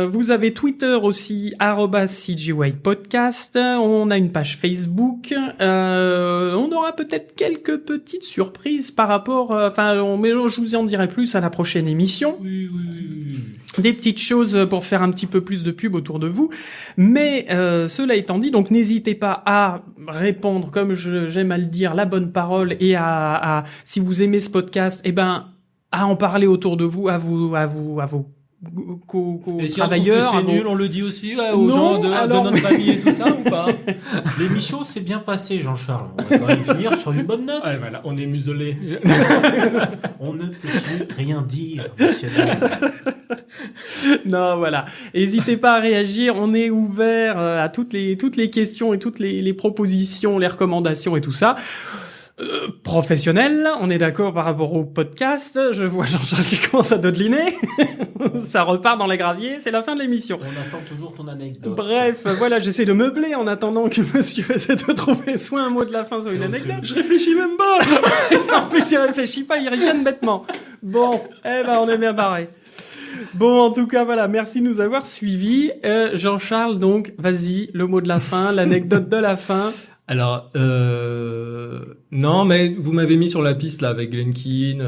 Vous avez Twitter aussi @cgypodcast. On a une page Facebook. On aura peut-être quelques petites surprises par rapport. Je vous en dirai plus à la prochaine émission. Oui. Des petites choses pour faire un petit peu plus de pub autour de vous. Mais cela étant dit, donc n'hésitez pas à répondre, comme j'aime à le dire, la bonne parole et à si vous aimez ce podcast, à en parler autour de vous, à vos Et si travailleurs. on trouve que c'est nul, on le dit aussi aux gens de notre famille et tout ça ou pas? L'émission s'est bien passée, Jean-Charles. On va quand même finir sur une bonne note. Ouais, voilà, on est muselé. On ne peut plus rien dire, monsieur. Non, voilà. N'hésitez pas à réagir. On est ouvert à toutes les questions et toutes les propositions, les recommandations et tout ça. Professionnel, on est d'accord par rapport au podcast. Je vois Jean-Charles qui commence à dodeliner. Ça repart dans les graviers, c'est la fin de l'émission. On attend toujours ton anecdote. Bref, voilà, j'essaie de meubler en attendant que monsieur essaie de trouver soit un mot de la fin, soit une anecdote. Je réfléchis même pas. En plus, il réfléchit pas, il ricane bêtement. Bon, on est bien pareil. Bon, en tout cas, voilà, merci de nous avoir suivis. Jean-Charles, donc, vas-y, le mot de la fin, l'anecdote de la fin. Alors, non, mais vous m'avez mis sur la piste là avec Glenn Keane,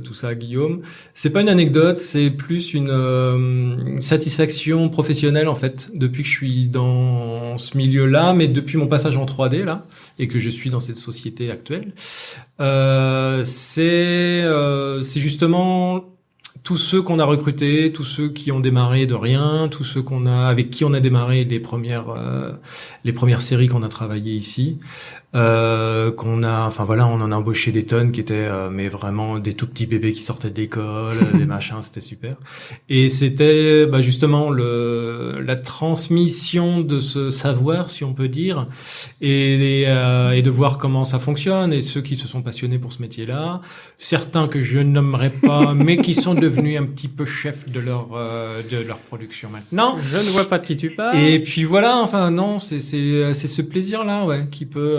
tout ça, Guillaume. C'est pas une anecdote, c'est plus une satisfaction professionnelle en fait. Depuis que je suis dans ce milieu-là, mais depuis mon passage en 3D là, et que je suis dans cette société actuelle, c'est justement tous ceux qu'on a recrutés, tous ceux qui ont démarré de rien, tous ceux avec qui on a démarré les premières séries qu'on a travaillées ici, on en a embauché des tonnes qui étaient mais vraiment des tout petits bébés qui sortaient de l'école, des machins, c'était super. Et c'était justement la transmission de ce savoir, si on peut dire, et de voir comment ça fonctionne, et ceux qui se sont passionnés pour ce métier-là, certains que je nommerai pas, mais qui sont devenus un petit peu chefs de leur production maintenant. Je ne vois pas de qui tu parles. Et puis voilà, enfin non, c'est ce plaisir-là, ouais, qui peut.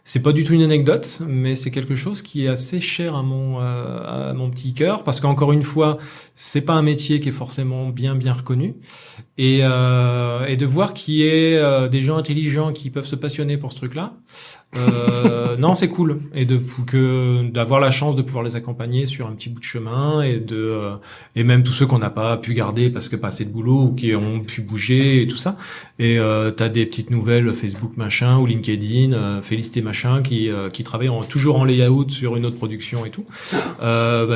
C'est pas du tout une anecdote, mais c'est quelque chose qui est assez cher à mon petit cœur, parce qu'encore une fois, c'est pas un métier qui est forcément bien un et de voir qu'il y ait des gens intelligents qui peuvent se passionner pour ce truc-là. Non, c'est cool, et d'avoir la chance de pouvoir les accompagner sur un petit bout de chemin, et même tous ceux qu'on n'a pas pu garder parce que pas assez de boulot ou qui ont pu bouger et tout ça. Et t'as des petites nouvelles Facebook machin ou LinkedIn, Félicité machin qui travaillent toujours en layout sur une autre production et tout.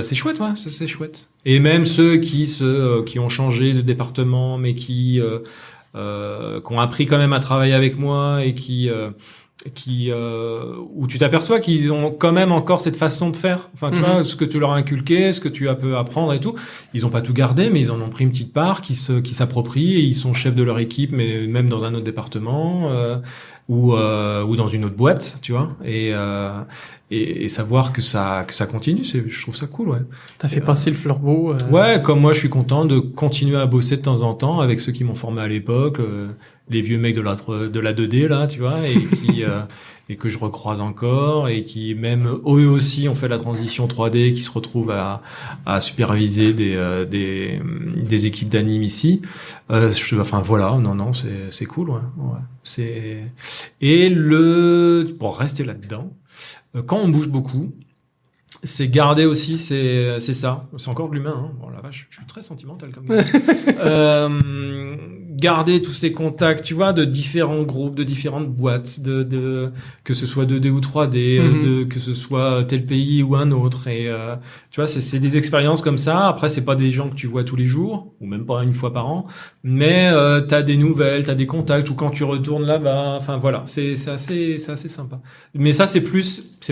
C'est chouette, ouais, c'est chouette. Et même ceux qui ont changé de département mais qui ont appris quand même à travailler avec moi et où tu t'aperçois qu'ils ont quand même encore cette façon de faire. Enfin, tu vois, ce que tu leur as inculqué, ce que tu as pu apprendre et tout. Ils ont pas tout gardé, mais ils en ont pris une petite part qui s'approprient, et ils sont chefs de leur équipe, mais même dans un autre département, ou dans une autre boîte, tu vois, et savoir que ça continue, je trouve ça cool, ouais. T'as fait passer le flambeau. Ouais, comme moi, je suis content de continuer à bosser de temps en temps avec ceux qui m'ont formé à l'époque, les vieux mecs de la 2D là, tu vois, et qui et que je recroise encore, et qui même eux aussi ont fait la transition 3D, qui se retrouvent à superviser des équipes d'anime ici. Enfin voilà, non, c'est cool, ouais. Et pour rester là-dedans, quand on bouge beaucoup, c'est garder aussi, c'est ça. C'est encore de l'humain, hein. Bon, la vache, je suis très sentimental comme gars. Garder tous ces contacts, tu vois, de différents groupes, de différentes boîtes, que ce soit 2D ou 3D, que ce soit tel pays ou un autre. Et tu vois, c'est des expériences comme ça. Après, c'est pas des gens que tu vois tous les jours, ou même pas une fois par an, mais t'as des nouvelles, t'as des contacts, ou quand tu retournes là-bas, enfin voilà, c'est assez sympa. Mais ça, c'est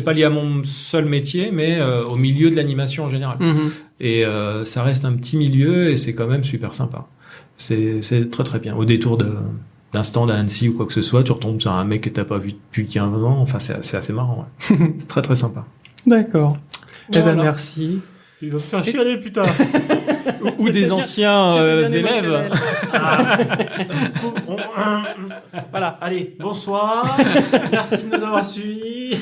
pas lié à mon seul métier, mais au milieu de l'animation en général. Et ça reste un petit milieu, et c'est quand même super sympa. C'est très très bien. Au détour d'un stand à Annecy ou quoi que ce soit, tu retombes sur un mec que t'as pas vu depuis 15 ans. Enfin, c'est assez marrant, ouais. C'est très très sympa. D'accord. Voilà. Eh ben merci. Tu vas me faire chialer, putain. Ou des anciens C'était bien élèves. émotionnel. Voilà, allez, bonsoir. Merci de nous avoir suivis.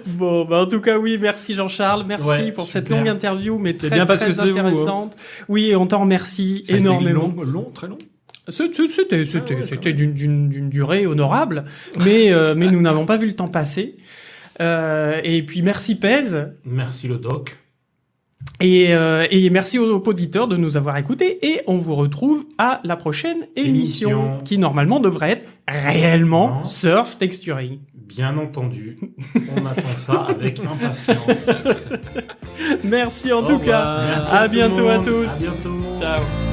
Bon, bah en tout cas, oui, merci Jean-Charles. Merci Ouais, pour super. cette longue interview, mais très, bien parce très que c'est vous, hein. intéressante. Oui, on t'en remercie Ça a été énormément. long, très long. C'était d'une durée honorable, mais nous n'avons pas vu le temps passer. Et puis merci Pez. Merci le doc. Et merci aux auditeurs de nous avoir écoutés. Et on vous retrouve à la prochaine émission. Qui normalement devrait être réellement Non. surf texturing. Bien entendu. On attend ça avec impatience. Merci en Au tout revoir. cas. Merci À tout le bientôt à monde. tous. À bientôt. Ciao.